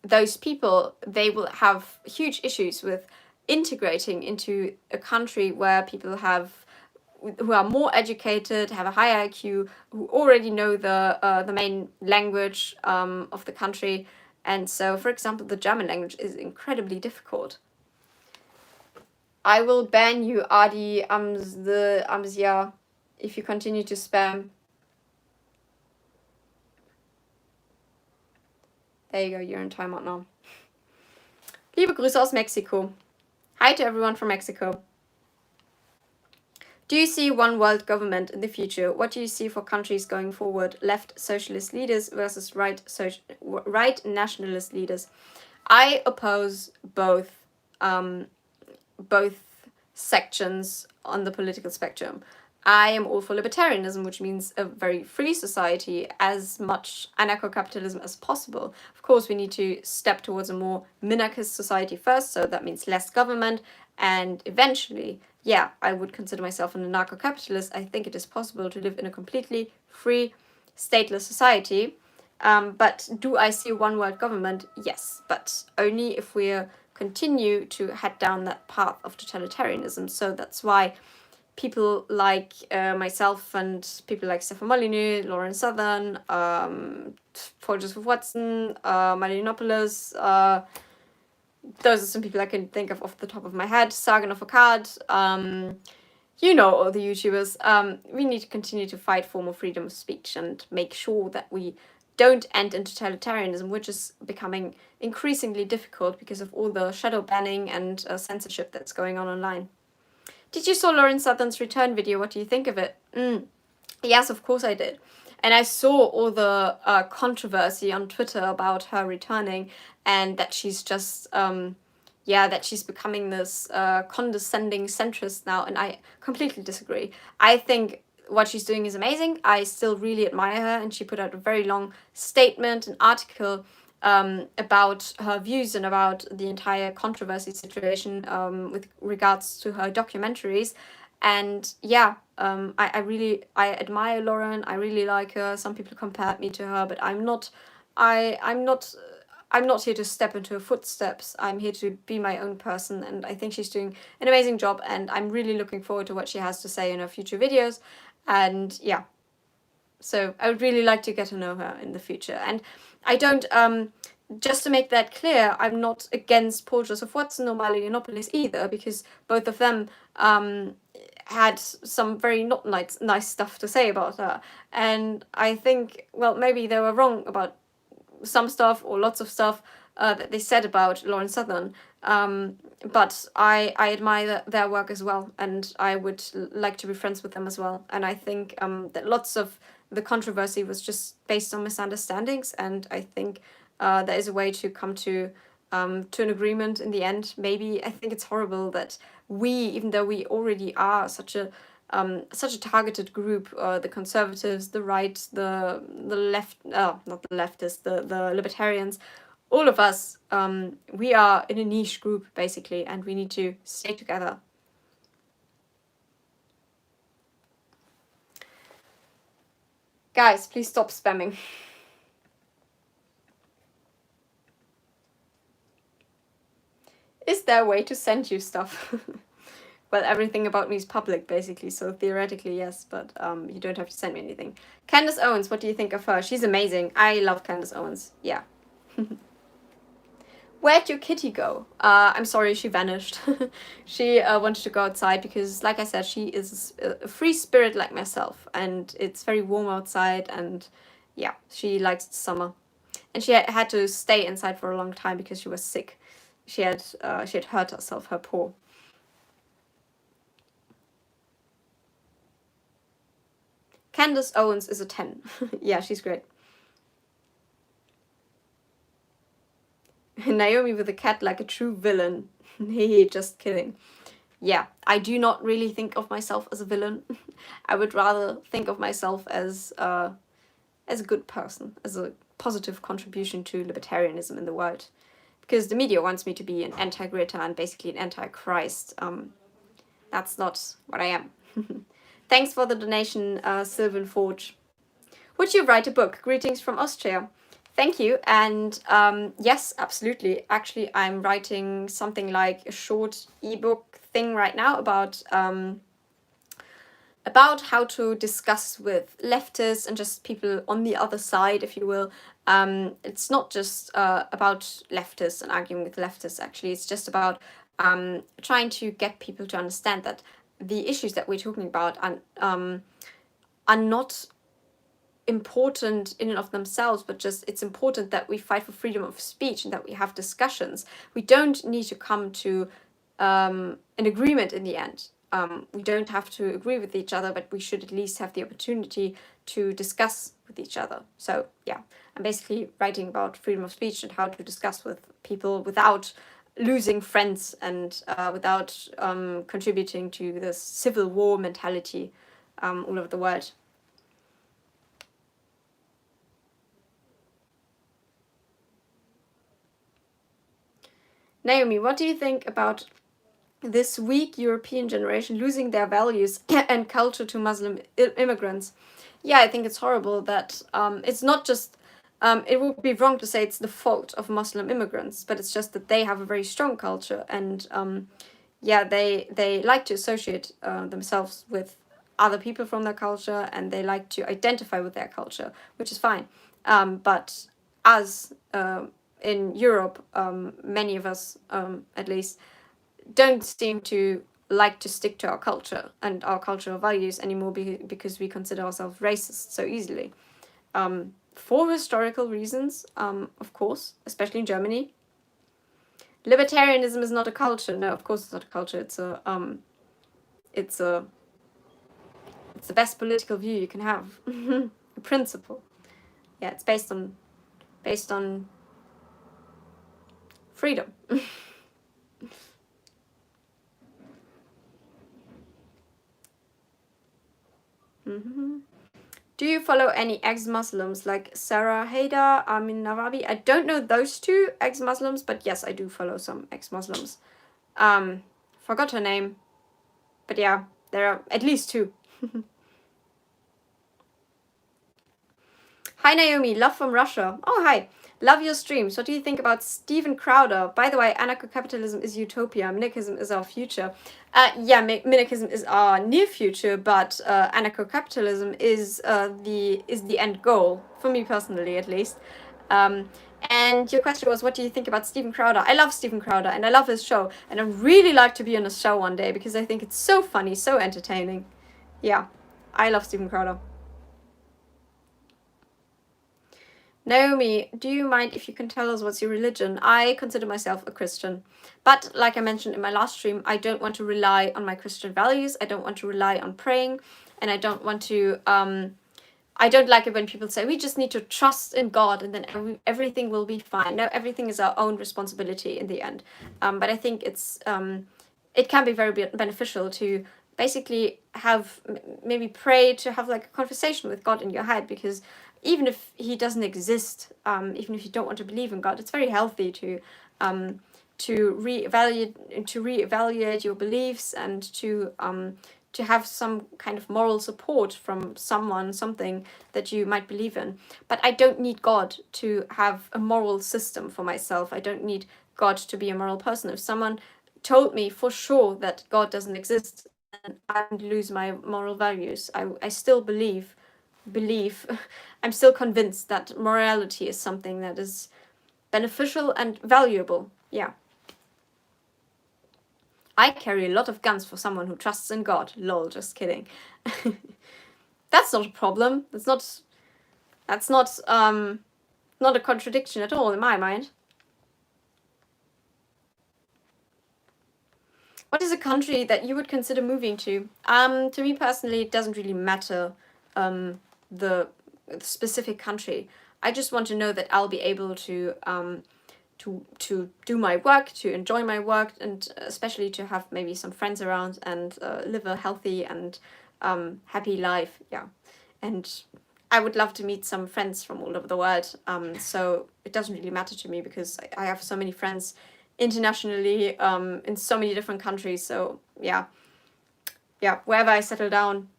those people. They will have huge issues with integrating into a country where people who are more educated, have a higher IQ, who already know the main language of the country. And so, for example, the German language is incredibly difficult. I will ban you, Adi Amzia, if you continue to spam. There you go, you're in timeout now. Liebe Grüße aus Mexiko. Hi to everyone from Mexico. Do you see one world government in the future? What do you see for countries going forward? Left socialist leaders versus right nationalist leaders. I oppose both sections on the political spectrum. I am all for libertarianism, which means a very free society, as much anarcho-capitalism as possible. Of course, we need to step towards a more minarchist society first, so that means less government, and eventually, yeah, I would consider myself an anarcho-capitalist. I think it is possible to live in a completely free, stateless society. But do I see one world government? Yes, but only if we continue to head down that path of totalitarianism. So that's why people like myself and people like Stefan Molyneux, Lauren Southern, Paul Joseph Watson, Malinopoulos, those are some people I can think of off the top of my head. Sargon of Akkad, you know, all the YouTubers. We need to continue to fight for more freedom of speech and make sure that we don't end in totalitarianism, which is becoming increasingly difficult because of all the shadow banning and censorship that's going on online. Did you saw Lauren Southern's return video? What do you think of it? Yes, of course I did. And I saw all the controversy on Twitter about her returning, and that she's just, that she's becoming this condescending centrist now, and I completely disagree. I think what she's doing is amazing. I still really admire her, and she put out a very long statement, an article about her views and about the entire controversy situation with regards to her documentaries. And yeah, I admire Lauren. I really like her. Some people compared me to her, but I'm not here to step into her footsteps. I'm here to be my own person, and I think she's doing an amazing job, and I'm really looking forward to what she has to say in her future videos. And yeah, so I would really like to get to know her in the future. And I don't, just to make that clear, I'm not against Paul Joseph Watson or Milo Yiannopoulos either, because both of them had some very not nice stuff to say about her. And I think, well, maybe they were wrong about some stuff or lots of stuff that they said about Lauren Southern. But I admire their work as well, and I would like to be friends with them as well. And I think that lots of the controversy was just based on misunderstandings, and I think there is a way to come to an agreement in the end. Maybe I think it's horrible that we, even though we already are such a targeted group, the conservatives, the right, the left, not the leftists, the libertarians, all of us, we are in a niche group basically, and we need to stay together. Guys, please stop spamming. Is there a way to send you stuff? Well, everything about me is public, basically, so theoretically, yes, but you don't have to send me anything. Candace Owens, what do you think of her? She's amazing. I love Candace Owens. Yeah. Where'd your kitty go? I'm sorry, she vanished. She wanted to go outside because, like I said, she is a free spirit like myself, and it's very warm outside, and yeah, she likes the summer. And she had to stay inside for a long time because she was sick. She had hurt herself, her paw. Candace Owens is a 10. Yeah, she's great. Naomi with a cat like a true villain. Just kidding. Yeah, I do not really think of myself as a villain. I would rather think of myself as a good person, as a positive contribution to libertarianism in the world. Because the media wants me to be an anti-Greta and basically an anti-Christ. That's not what I am. Thanks for the donation, Sylvan Forge. Would you write a book? Greetings from Austria. Thank you. And yes, absolutely. Actually, I'm writing something like a short ebook thing right now about how to discuss with leftists and just people on the other side, if you will. It's not just about leftists and arguing with leftists, actually. It's just about trying to get people to understand that the issues that we're talking about are not important in and of themselves, but just it's important that we fight for freedom of speech and that we have discussions. We don't need to come to an agreement in the end. We don't have to agree with each other, but we should at least have the opportunity to discuss with each other. So yeah, I'm basically writing about freedom of speech and how to discuss with people without losing friends and without contributing to this civil war mentality all over the world. Naomi, what do you think about this weak European generation losing their values and culture to Muslim immigrants? Yeah, I think it's horrible that it's not just, it would be wrong to say it's the fault of Muslim immigrants, but it's just that they have a very strong culture and yeah, they like to associate themselves with other people from their culture and they like to identify with their culture, which is fine. But as in Europe, many of us, at least, don't seem to like to stick to our culture and our cultural values anymore because we consider ourselves racist so easily. For historical reasons, of course, especially in Germany. Libertarianism is not a culture. No, of course it's not a culture. It's the best political view you can have. A principle. Yeah, it's based on freedom. Mm-hmm. Do you follow any ex-Muslims like Sarah Haidar, Amin Nawawi? I don't know those two ex-Muslims, but yes, I do follow some ex-Muslims. Forgot her name, but yeah, there are at least two. Hi Naomi, love from Russia. Oh hi, love your streams. What do you think about Steven Crowder? By the way, anarcho-capitalism is utopia. Minarchism is our future. Yeah, minarchism is our near future, but anarcho-capitalism is the end goal for me personally, at least. And your question was, what do you think about Steven Crowder? I love Steven Crowder and I love his show, and I'd really like to be on his show one day because I think it's so funny, so entertaining. Yeah, I love Steven Crowder. Naomi, do you mind if you can tell us what's your religion? I consider myself a Christian. But like I mentioned in my last stream, I don't want to rely on my Christian values. I don't want to rely on praying. And I don't want to, I don't like it when people say, we just need to trust in God and then everything will be fine. No, everything is our own responsibility in the end. But I think it can be very beneficial to basically have, maybe pray, to have like a conversation with God in your head, because even if he doesn't exist, even if you don't want to believe in God, it's very healthy to reevaluate your beliefs and to to have some kind of moral support from someone, something that you might believe in. But I don't need God to have a moral system for myself. I don't need God to be a moral person. If someone told me for sure that God doesn't exist, then I would lose my moral values. I still believe, I'm still convinced that morality is something that is beneficial and valuable. Yeah. I carry a lot of guns for someone who trusts in God. Lol, just kidding. That's not a problem. That's not not a contradiction at all in my mind. What is a country that you would consider moving to? To me personally, it doesn't really matter the specific country. I just want to know that I'll be able to do my work, to enjoy my work, and especially to have maybe some friends around and live a healthy and happy life. Yeah, and I would love to meet some friends from all over the world. So it doesn't really matter to me because I have so many friends internationally in so many different countries. So yeah, wherever I settle down,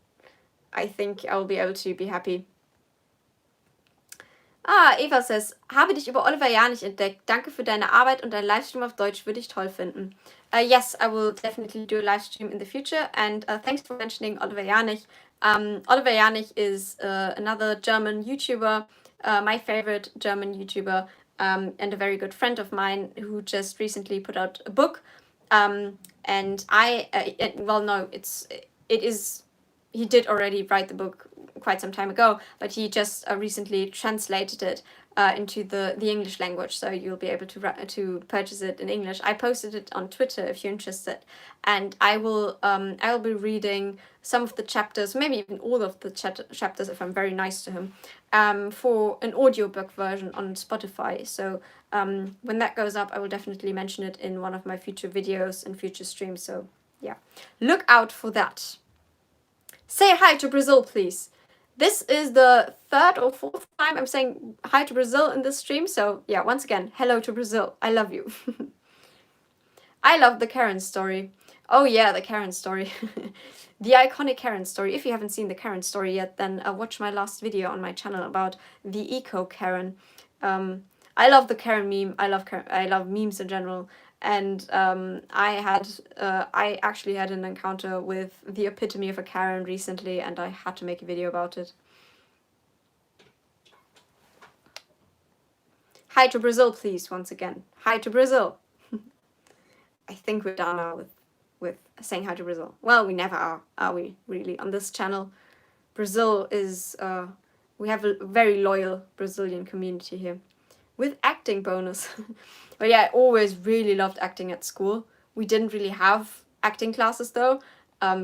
I think I'll be able to be happy. Eva says, habe dich über Oliver Janich entdeckt. Danke für deine Arbeit und dein Livestream auf Deutsch würde ich toll finden. Yes, I will definitely do a live stream in the future, and thanks for mentioning Oliver Janich. Oliver Janich is another German YouTuber, my favorite German YouTuber, and a very good friend of mine who just recently put out a book. And he did already write the book quite some time ago, but he just recently translated it into the English language, so you'll be able to purchase it in English. I posted it on Twitter if you're interested, and I will be reading some of the chapters, maybe even all of the chapters if I'm very nice to him, for an audiobook version on Spotify. So when that goes up, I will definitely mention it in one of my future videos and future streams. So yeah, look out for that. Say hi to Brazil, please. This is the third or fourth time I'm saying hi to Brazil in this stream. So yeah, once again, hello to Brazil. I love you. I love the Karen story. Oh yeah, the Karen story. The iconic Karen story. If you haven't seen the Karen story yet, then watch my last video on my channel about the eco Karen. I love the Karen meme. I love memes in general. And I actually had an encounter with the epitome of a Karen recently, and I had to make a video about it. Hi to Brazil, please, once again. Hi to Brazil. I think we're done now with saying hi to Brazil. Well, we never are we, really, on this channel? Brazil is, we have a very loyal Brazilian community here. With acting bonus. But yeah, I always really loved acting at school. We didn't really have acting classes though.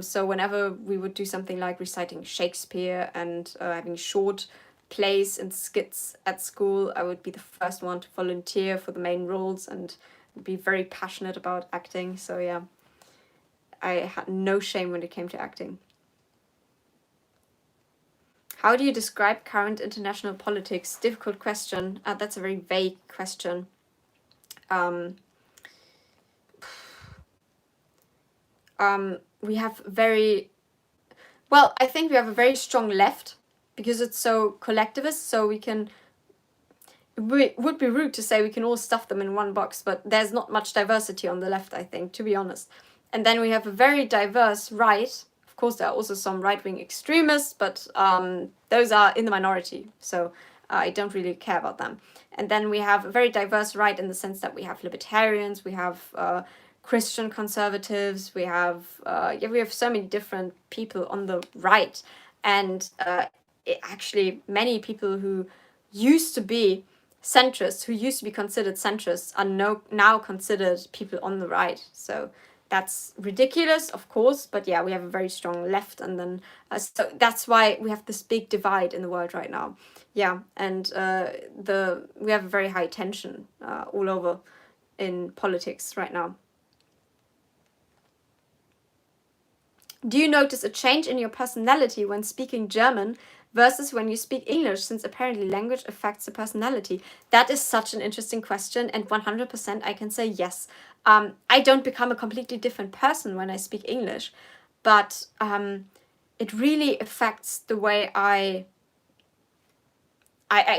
So whenever we would do something like reciting Shakespeare and having short plays and skits at school, I would be the first one to volunteer for the main roles and be very passionate about acting. So yeah, I had no shame when it came to acting. How do you describe current international politics? Difficult question. That's a very vague question. We have I think we have a very strong left because it's so collectivist, so it would be rude to say we can all stuff them in one box, but there's not much diversity on the left, I think, to be honest. And then we have a very diverse right. Of course, there are also some right-wing extremists, but those are in the minority, so I don't really care about them. And then we have a very diverse right in the sense that we have libertarians, we have Christian conservatives, we have so many different people on the right, and actually many people who used to be centrists, who used to be considered centrists, are now considered people on the right. So that's ridiculous, of course, but yeah, we have a very strong left, and then so that's why we have this big divide in the world right now. Yeah, and we have a very high tension all over in politics right now. Do you notice a change in your personality when speaking German versus when you speak English, since apparently language affects the personality? That is such an interesting question, and 100% I can say yes. I don't become a completely different person when I speak English. but it really affects the way I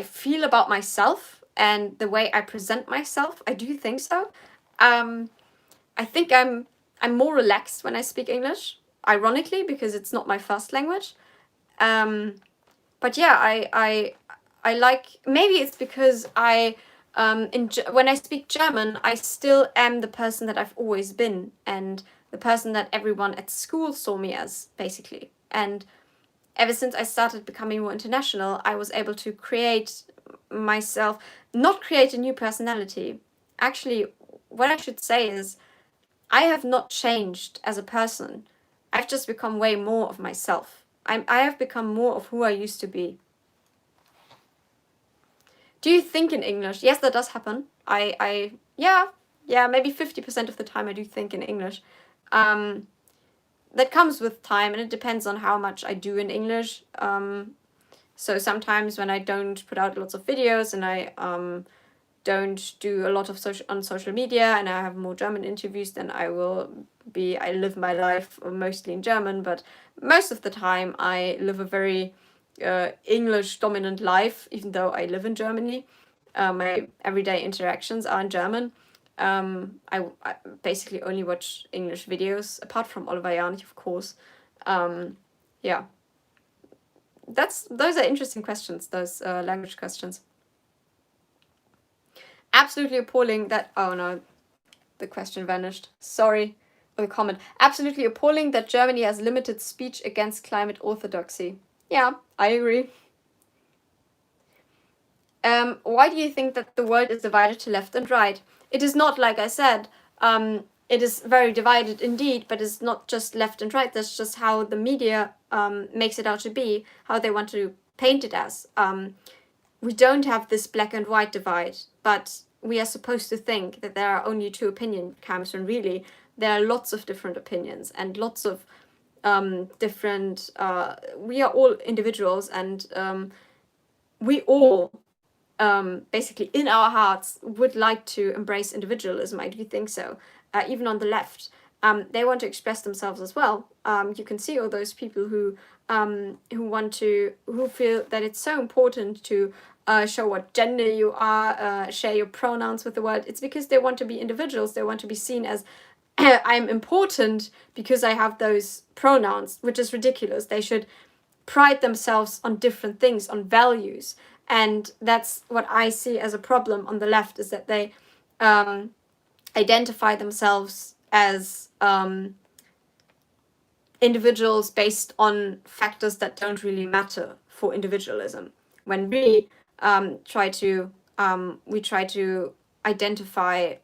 feel about myself and the way I present myself. I do think so. I think I'm more relaxed when I speak English, ironically, because it's not my first language. But yeah, I like, maybe it's because when I speak German, I still am the person that I've always been, and the person that everyone at school saw me as, basically. And ever since I started becoming more international, I was able to create myself, not create a new personality. Actually, what I should say is, I have not changed as a person. I've just become way more of myself. I have become more of who I used to be. Do you think in English? Yes, that does happen. Yeah, maybe 50% of the time I do think in English. That comes with time, and it depends on how much I do in English. So sometimes when I don't put out lots of videos and I don't do a lot of social media and I have more German interviews, then I live my life mostly in German, but most of the time I live a very English dominant life, even though I live in Germany. My everyday interactions are in German. I basically only watch English videos, apart from Oliver Janich, of course. Yeah. Those are interesting questions, those language questions. Absolutely appalling that, oh no, the question vanished. Sorry. Or the comment. Absolutely appalling that Germany has limited speech against climate orthodoxy. Yeah, I agree. Why do you think that the world is divided to left and right? It is not, like I said, it is very divided indeed, but it's not just left and right. That's just how the media makes it out to be, how they want to paint it as. We don't have this black and white divide, but we are supposed to think that there are only two opinion camps, when really there are lots of different opinions and lots of different. We are all individuals, and we all basically in our hearts would like to embrace individualism. I do think so. Even on the left, they want to express themselves as well. You can see all those people who feel that it's so important to show what gender you are, share your pronouns with the world. It's because they want to be individuals. They want to be seen as I'm important because I have those pronouns, which is ridiculous. They should pride themselves on different things, on values. And that's what I see as a problem on the left, is that they identify themselves as individuals based on factors that don't really matter for individualism. When we try to identify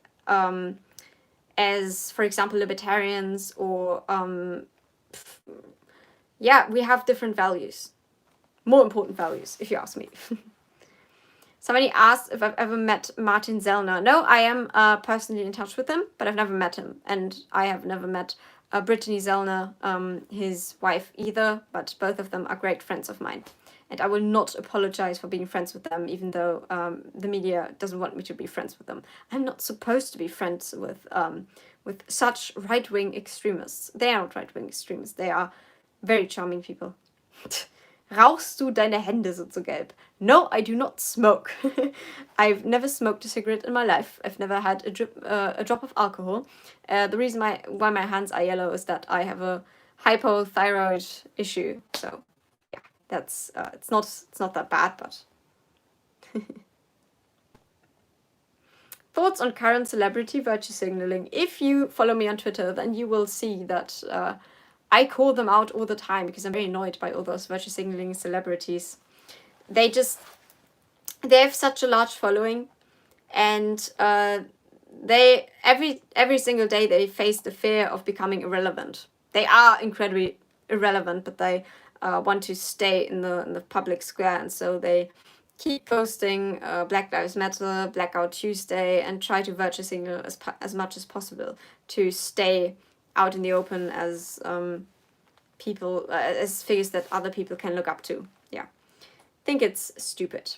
as, for example, libertarians, or we have different values, more important values, if you ask me. Somebody asked if I've ever met Martin Sellner. No, I am personally in touch with him, but I've never met him. And I have never met Brittany Sellner, his wife, either, but both of them are great friends of mine. And I will not apologize for being friends with them, even though the media doesn't want me to be friends with them. I'm not supposed to be friends with such right-wing extremists. They are not right-wing extremists. They are very charming people. Rauchst du, deine Hände sind so gelb? No, I do not smoke. I've never smoked a cigarette in my life. I've never had a drop of alcohol. The reason why my hands are yellow is that I have a hypothyroid issue. So yeah, that's it's not that bad, but thoughts on current celebrity virtue signaling. If you follow me on Twitter, then you will see that I call them out all the time, because I'm very annoyed by all those virtue signaling celebrities. They have such a large following, and they every single day they face the fear of becoming irrelevant. They are incredibly irrelevant, but they want to stay in the public square, and so they keep posting Black Lives Matter, Blackout Tuesday, and try to virtue signal as much as possible to stay out in the open as people, as figures that other people can look up to. Yeah, I think it's stupid.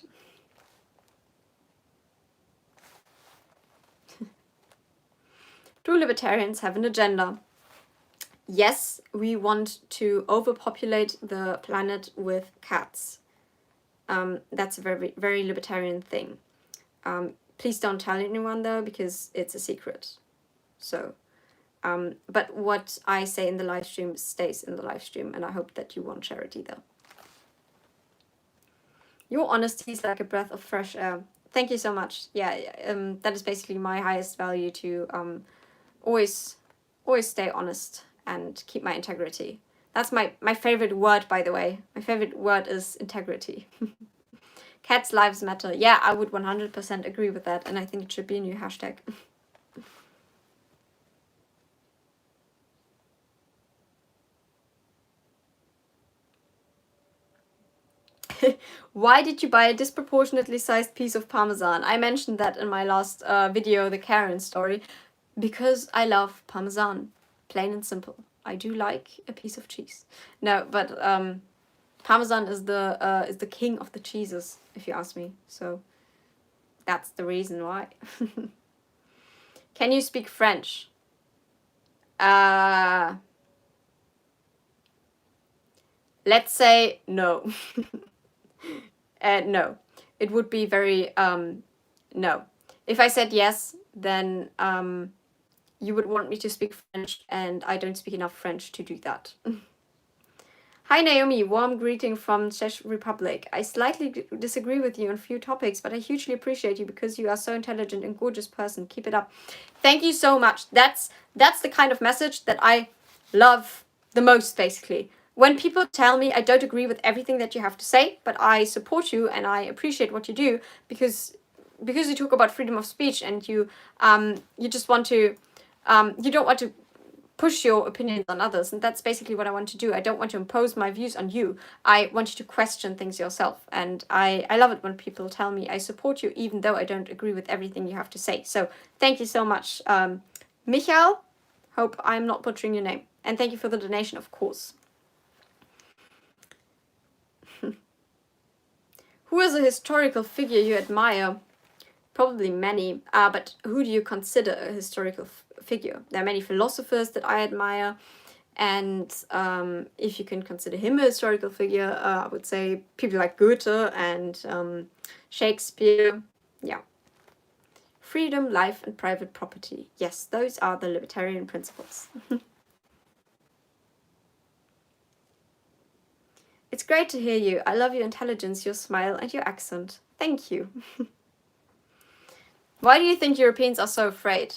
Do libertarians have an agenda? yes, we want to overpopulate the planet with cats. That's a very, very libertarian thing. Please don't tell anyone though, because it's a secret. So, but what I say in the live stream stays in the live stream, and I hope that you won't share it either. Your honesty is like a breath of fresh air. Thank you so much. Yeah, that is basically my highest value, to always stay honest and keep my integrity. That's my favorite word, by the way. My favorite word is integrity. Cats' lives matter. Yeah, I would 100% agree with that, and I think it should be a new hashtag. Why did you buy a disproportionately sized piece of Parmesan? I mentioned that in my last video, the Karen story, because I love Parmesan. Plain and simple. I do like a piece of cheese. No, but Parmesan is the king of the cheeses, if you ask me. So that's the reason why. Can you speak French? Let's say no. No. It would be very no. If I said yes, then you would want me to speak French, and I don't speak enough French to do that. Hi Naomi, warm greeting from Czech Republic. I slightly disagree with you on a few topics, but I hugely appreciate you because you are so intelligent and gorgeous person. Keep it up. Thank you so much. That's the kind of message that I love the most, basically. When people tell me I don't agree with everything that you have to say, but I support you and I appreciate what you do, because you talk about freedom of speech, and you just want to you don't want to push your opinions on others, and that's basically what I want to do. I don't want to impose my views on you. I want you to question things yourself, and I love it when people tell me I support you even though I don't agree with everything you have to say. So thank you so much, Michael. Hope I'm not butchering your name, and thank you for the donation, of course. Who is a historical figure you admire? Probably many, but who do you consider a historical figure? There are many philosophers that I admire, and if you can consider him a historical figure, I would say people like Goethe and Shakespeare. Yeah. Freedom, life, and private property. Yes, those are the libertarian principles. It's great to hear you. I love your intelligence, your smile, and your accent. Thank you. Why do you think Europeans are so afraid?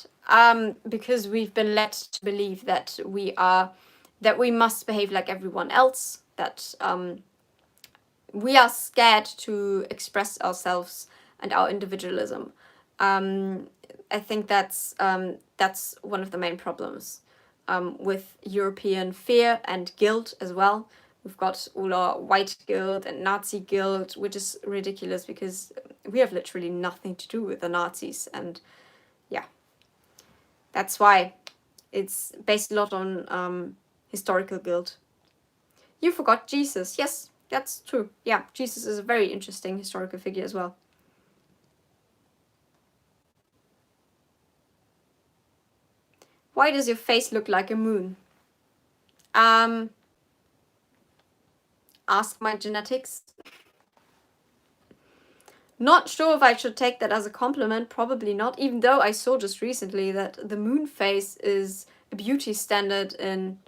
Because we've been led to believe that we must behave like everyone else, that we are scared to express ourselves and our individualism. I think that's one of the main problems with European fear and guilt as well. We've got all our white guilt and Nazi guilt, which is ridiculous because we have literally nothing to do with the Nazis. And yeah, that's why it's based a lot on historical guilt. You forgot Jesus. Yes, that's true. Yeah, Jesus is a very interesting historical figure as well. Why does your face look like a moon? Ask my genetics. Not sure if I should take that as a compliment. Probably not, even though I saw just recently that the moon face is a beauty standard in,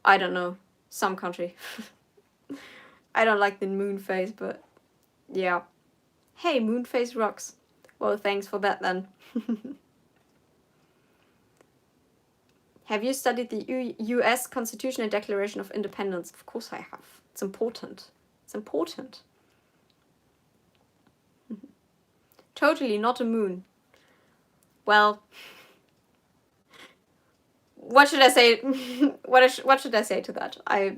I don't know, some country. I don't like the moon face, but yeah. Hey, moon face rocks. Well, thanks for that then. Have you studied the US Constitution and Declaration of Independence? Of course I have. It's important. It's important. Totally not a moon. Well, what should I say? What should I say to that? I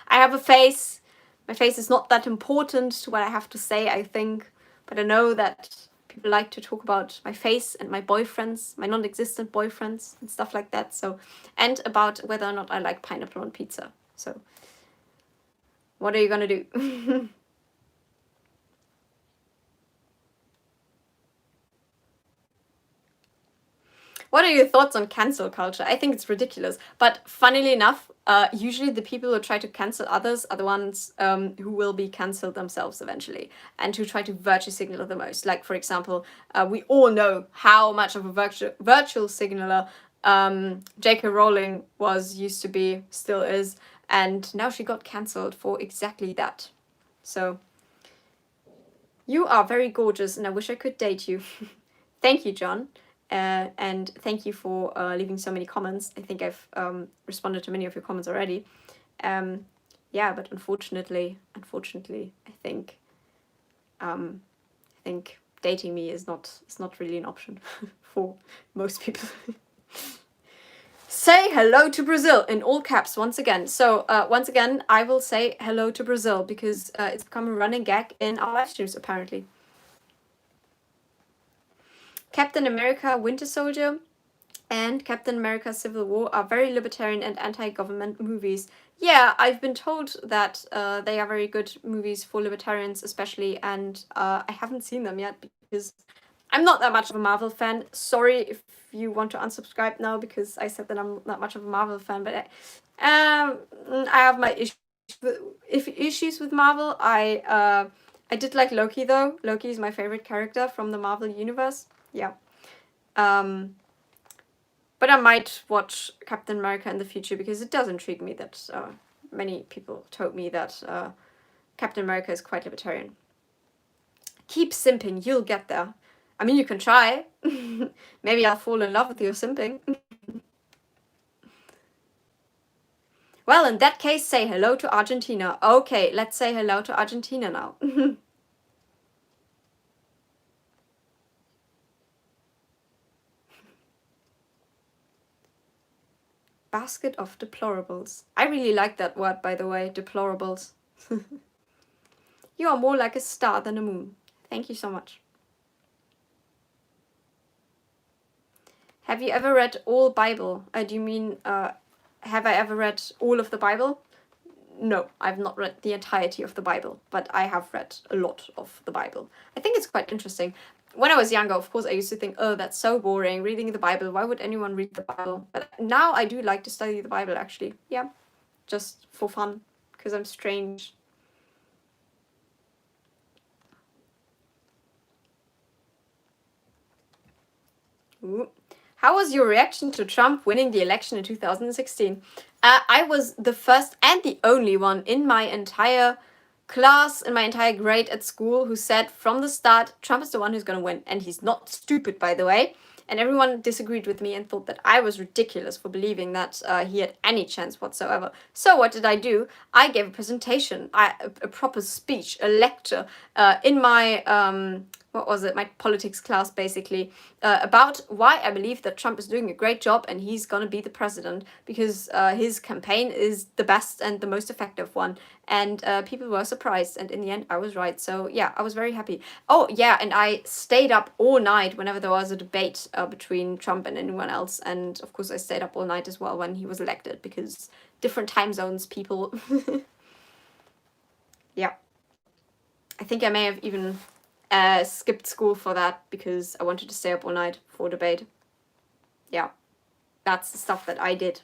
have a face. My face is not that important to what I have to say, I think. But I know that people like to talk about my face and my boyfriends, my non-existent boyfriends and stuff like that. So, and about whether or not I like pineapple on pizza. So, what are you gonna do? What are your thoughts on cancel culture? I think it's ridiculous. But funnily enough, usually the people who try to cancel others are the ones who will be cancelled themselves eventually and who try to virtue signal the most. Like, for example, we all know how much of a virtual signaler J.K. Rowling used to be, still is, and now she got cancelled for exactly that. So, you are very gorgeous and I wish I could date you. Thank you, John. And thank you for leaving so many comments. I think I've responded to many of your comments already. Yeah, but unfortunately, I think dating me is not really an option for most people. Say hello to Brazil in all caps once again. So once again, I will say hello to Brazil because it's become a running gag in our live streams apparently. Captain America Winter Soldier and Captain America Civil War are very libertarian and anti-government movies. Yeah, I've been told that they are very good movies for libertarians especially, and I haven't seen them yet because I'm not that much of a Marvel fan. Sorry if you want to unsubscribe now because I said that I'm not much of a Marvel fan, but I have my issues with Marvel. I did like Loki though. Loki is my favorite character from the Marvel universe. Yeah. But I might watch Captain America in the future because it does intrigue me that many people told me that Captain America is quite libertarian. Keep simping, you'll get there. I mean, you can try. Maybe I'll fall in love with your simping. Well, in that case, say hello to Argentina. Okay, let's say hello to Argentina now. Basket of deplorables. I really like that word, by the way, deplorables. You are more like a star than a moon. Thank you so much. Have you ever read all Bible? Do you mean, have I ever read all of the Bible? No, I've not read the entirety of the Bible, but I have read a lot of the Bible. I think it's quite interesting. When I was younger, of course, I used to think, oh, that's so boring, reading the Bible. Why would anyone read the Bible? But now I do like to study the Bible, actually. Yeah, just for fun, because I'm strange. Ooh. How was your reaction to Trump winning the election in 2016? I was the first and the only one in my entire class, in my entire grade at school, who said from the start, Trump is the one who's going to win. And he's not stupid, by the way. And everyone disagreed with me and thought that I was ridiculous for believing that he had any chance whatsoever. So what did I do? I gave a presentation, a proper speech, a lecture in my what was it, my politics class basically, about why I believe that Trump is doing a great job and he's gonna be the president because his campaign is the best and the most effective one. And people were surprised, and in the end I was right. So yeah, I was very happy. Oh yeah, and I stayed up all night whenever there was a debate between Trump and anyone else, and of course I stayed up all night as well when he was elected because different time zones, people. Yeah. I think I may have even skipped school for that because I wanted to stay up all night for debate. Yeah, that's the stuff that I did.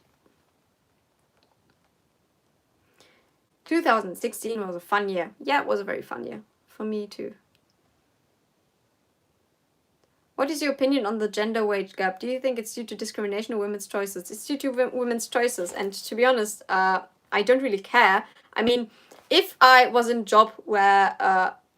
2016 was a fun year. Yeah, it was a very fun year. For me too. What is your opinion on the gender wage gap? Do you think it's due to discrimination or women's choices? It's due to women's choices, and to be honest, I don't really care. I mean, if I was in a job where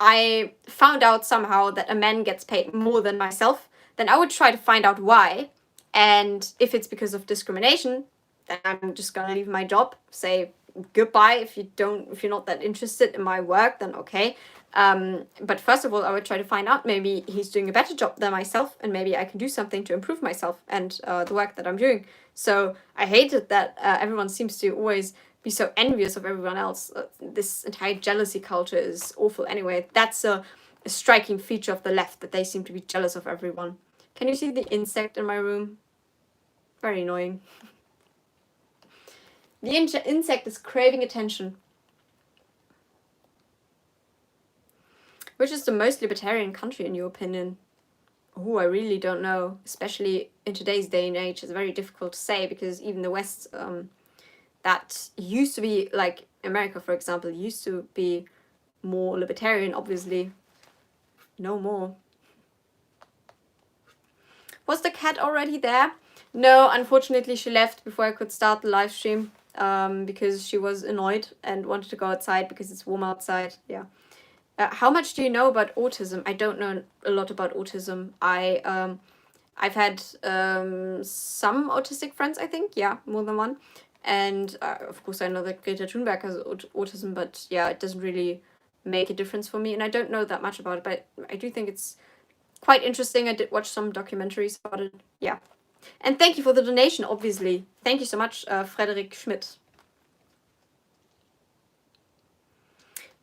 I found out somehow that a man gets paid more than myself, then I would try to find out why. And if it's because of discrimination, then I'm just gonna leave my job, say goodbye. If you're not that interested in my work, then okay. But first of all, I would try to find out maybe he's doing a better job than myself, and maybe I can do something to improve myself and the work that I'm doing. So I hate it that everyone seems to always be so envious of everyone else. This entire jealousy culture is awful anyway. That's a striking feature of the left, that they seem to be jealous of everyone. Can you see the insect in my room? Very annoying. The insect is craving attention. Which is the most libertarian country in your opinion? Oh, I really don't know. Especially in today's day and age, it's very difficult to say because even the West, that used to be, like America, for example, used to be more libertarian, obviously. No more. Was the cat already there? No, unfortunately she left before I could start the live stream, because she was annoyed and wanted to go outside because it's warm outside. Yeah. How much do you know about autism? I don't know a lot about autism. I've had some autistic friends, I think. Yeah, more than one. And of course I know that Greta Thunberg has autism, but yeah, it doesn't really make a difference for me. And I don't know that much about it, but I do think it's quite interesting. I did watch some documentaries about it. Yeah. And thank you for the donation, obviously. Thank you so much, Frederick Schmidt.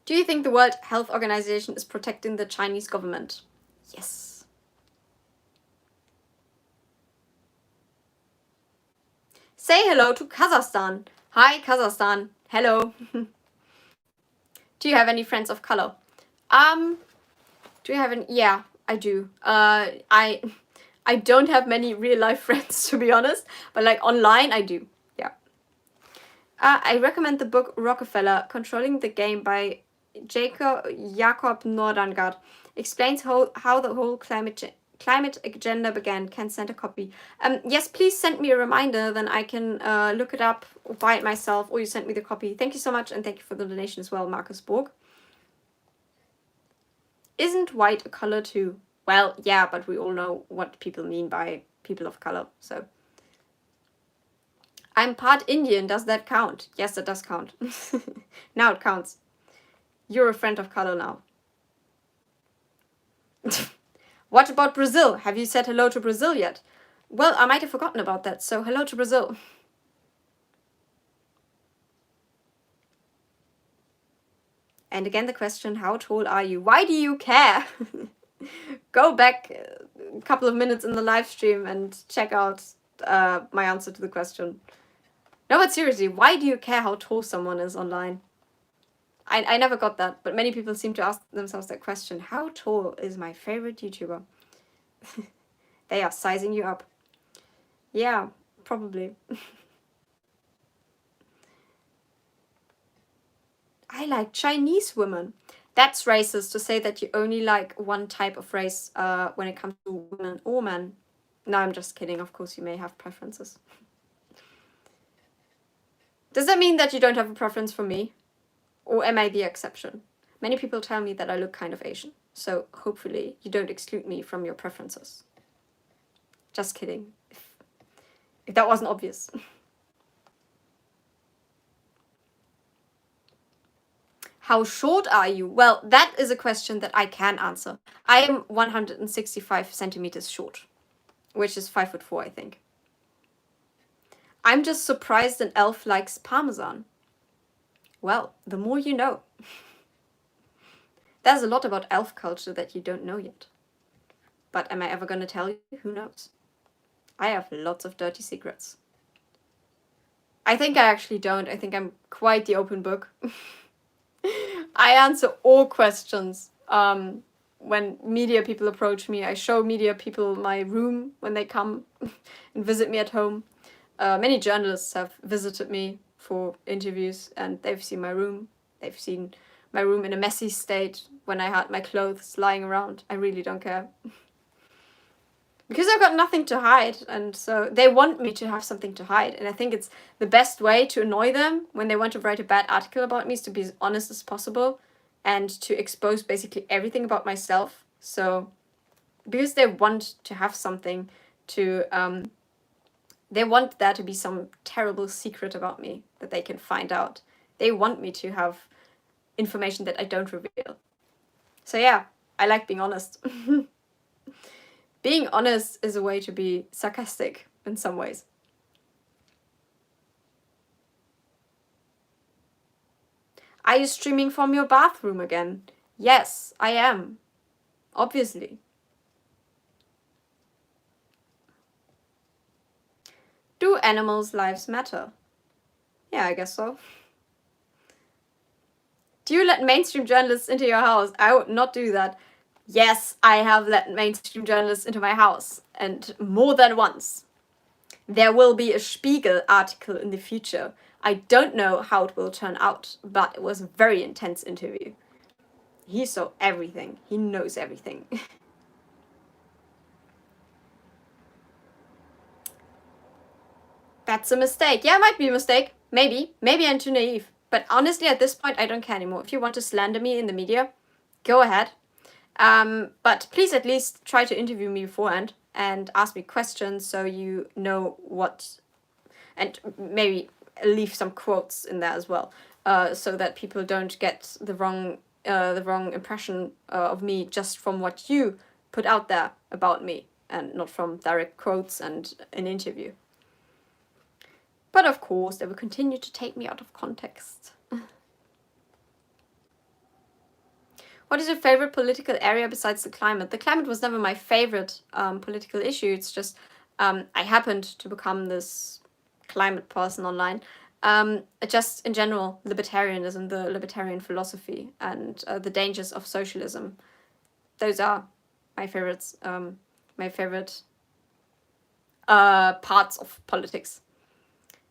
Do you think the World Health Organization is protecting the Chinese government? Yes. Say hello to Kazakhstan. Hi, Kazakhstan. Hello. Do you have any friends of color? Do you have any? Yeah, I do. I don't have many real life friends, to be honest, but like online I do. Yeah. I recommend the book Rockefeller, Controlling the Game by Jacob Nordangard. Explains how the whole climate agenda began. Can send a copy. Yes, please send me a reminder, then I can look it up or buy it myself, or you send me the copy. Thank you so much, and thank you for the donation as well, Marcus Borg. Isn't white a color too? Well, yeah, but we all know what people mean by people of color, so. I'm part Indian, does that count? Yes, it does count. Now it counts. You're a friend of color now. What about Brazil? Have you said hello to Brazil yet? Well, I might have forgotten about that, so hello to Brazil. And again the question, how tall are you? Why do you care? Go back a couple of minutes in the live stream and check out my answer to the question. No, but seriously, why do you care how tall someone is online? I never got that, but many people seem to ask themselves that question. How tall is my favorite YouTuber? They are sizing you up. Yeah, probably. I like Chinese women. That's racist to say that you only like one type of race when it comes to women or men. No, I'm just kidding. Of course, you may have preferences. Does that mean that you don't have a preference for me? Or am I the exception? Many people tell me that I look kind of Asian, so hopefully you don't exclude me from your preferences. Just kidding. If that wasn't obvious. How short are you? Well, that is a question that I can answer. I am 165 centimeters short, which is 5'4", I think. I'm just surprised an elf likes Parmesan. Well, the more you know. There's a lot about elf culture that you don't know yet. But am I ever going to tell you? Who knows? I have lots of dirty secrets. I think I actually don't. I think I'm quite the open book. I answer all questions. When media people approach me, I show media people my room when they come and visit me at home. Many journalists have visited me for interviews and they've seen my room. They've seen my room in a messy state when I had my clothes lying around. I really don't care. Because I've got nothing to hide, and so they want me to have something to hide. And I think it's the best way to annoy them when they want to write a bad article about me is to be as honest as possible and to expose basically everything about myself. So because they want to have something to, they want there to be some terrible secret about me that they can find out. They want me to have information that I don't reveal. So yeah, I like being honest. Being honest is a way to be sarcastic in some ways. Are you streaming from your bathroom again? Yes, I am. Obviously. Do animals' lives matter? Yeah, I guess so. Do you let mainstream journalists into your house? I would not do that. Yes, I have let mainstream journalists into my house, and more than once. There will be a Spiegel article in the future. I don't know how it will turn out, but it was a very intense interview. He saw everything. He knows everything. That's a mistake. Yeah, it might be a mistake. Maybe. Maybe I'm too naive. But honestly, at this point, I don't care anymore. If you want to slander me in the media, go ahead. But please at least try to interview me beforehand and ask me questions so you know what, and maybe leave some quotes in there as well, so that people don't get the wrong impression of me just from what you put out there about me and not from direct quotes and an interview. But of course, they will continue to take me out of context. What is your favorite political area besides the climate? The climate was never my favorite political issue. It's just I happened to become this climate person online. Just in general, libertarianism, the libertarian philosophy, and the dangers of socialism. Those are my favorites. My favorite parts of politics.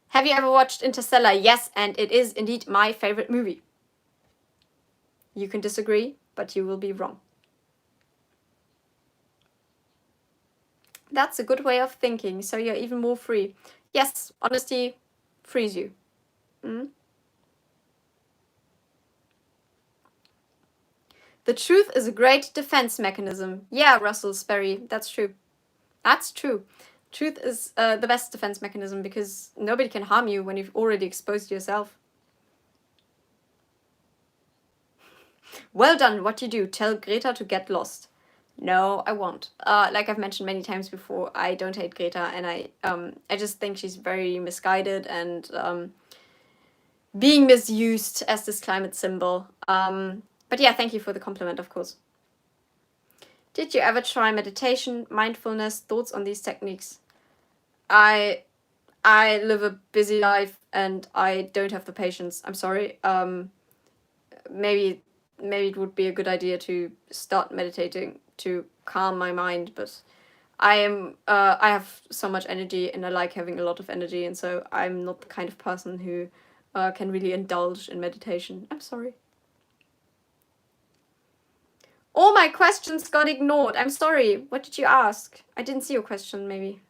Have you ever watched Interstellar? Yes, and it is indeed my favorite movie. You can disagree, but you will be wrong. That's a good way of thinking, so you're even more free. Yes, honesty frees you. Mm? The truth is a great defense mechanism. Yeah, Russell Sperry, that's true. That's true. Truth is the best defense mechanism because nobody can harm you when you've already exposed yourself. Well done, what you do. Tell Greta to get lost. No, I won't. Like I've mentioned many times before, I don't hate Greta, and I just think she's very misguided and being misused as this climate symbol. But yeah, thank you for the compliment, of course. Did you ever try meditation, mindfulness, thoughts on these techniques? I live a busy life and I don't have the patience. I'm sorry. Maybe it would be a good idea to start meditating to calm my mind, but I have so much energy and I like having a lot of energy, and so I'm not the kind of person who can really indulge in meditation. I'm sorry. All my questions got ignored. I'm sorry. What did you ask? I didn't see your question, maybe.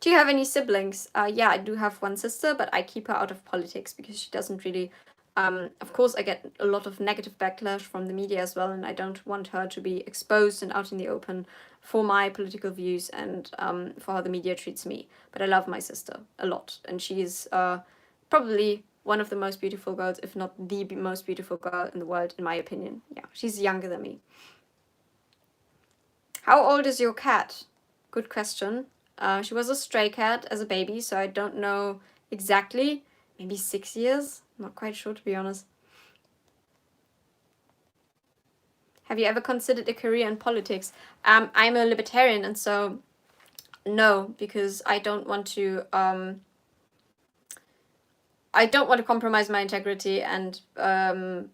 Do you have any siblings? Yeah, I do have one sister, but I keep her out of politics because she doesn't really... of course, I get a lot of negative backlash from the media as well, and I don't want her to be exposed and out in the open for my political views and for how the media treats me. But I love my sister a lot, and she is probably one of the most beautiful girls, if not the most beautiful girl in the world, in my opinion. Yeah, she's younger than me. How old is your cat? Good question. She was a stray cat as a baby, so I don't know exactly. Maybe 6 years? Not quite sure, to be honest. Have you ever considered a career in politics? I'm a libertarian, and so no, because I don't want to compromise my integrity and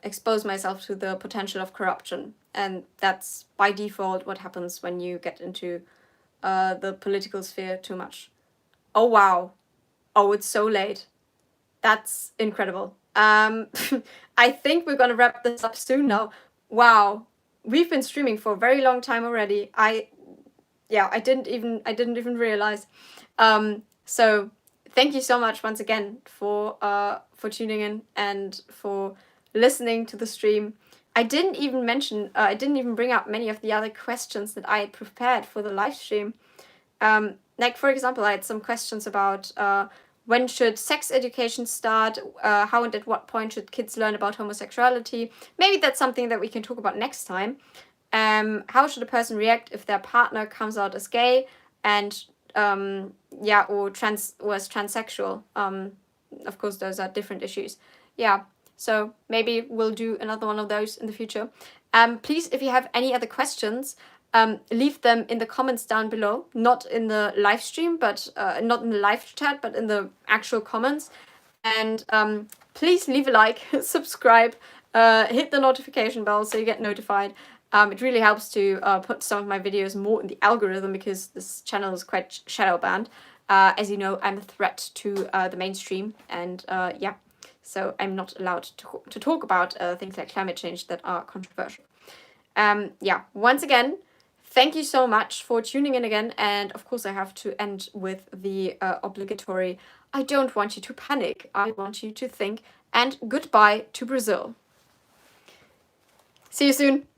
expose myself to the potential of corruption. And that's by default what happens when you get into the political sphere too much. Oh, wow. Oh, it's so late. That's incredible. I think we're gonna wrap this up soon now. Wow. We've been streaming for a very long time already. I didn't even realize. So thank you so much once again for tuning in and for listening to the stream. I didn't even bring up many of the other questions that I had prepared for the live stream. Like, for example, I had some questions about when should sex education start? How and at what point should kids learn about homosexuality? Maybe that's something that we can talk about next time. How should a person react if their partner comes out as gay and or is transsexual? Of course, those are different issues. Yeah, so maybe we'll do another one of those in the future. Please, if you have any other questions, leave them in the comments down below, not in the live stream, but not in the live chat, but in the actual comments. And please leave a like, subscribe, hit the notification bell so you get notified. It really helps to put some of my videos more in the algorithm because this channel is quite shadow banned. As you know, I'm a threat to the mainstream, and yeah, so I'm not allowed to talk about things like climate change that are controversial. Yeah, once again, thank you so much for tuning in again, and of course I have to end with the obligatory, I don't want you to panic, I want you to think, and goodbye to Brazil. See you soon.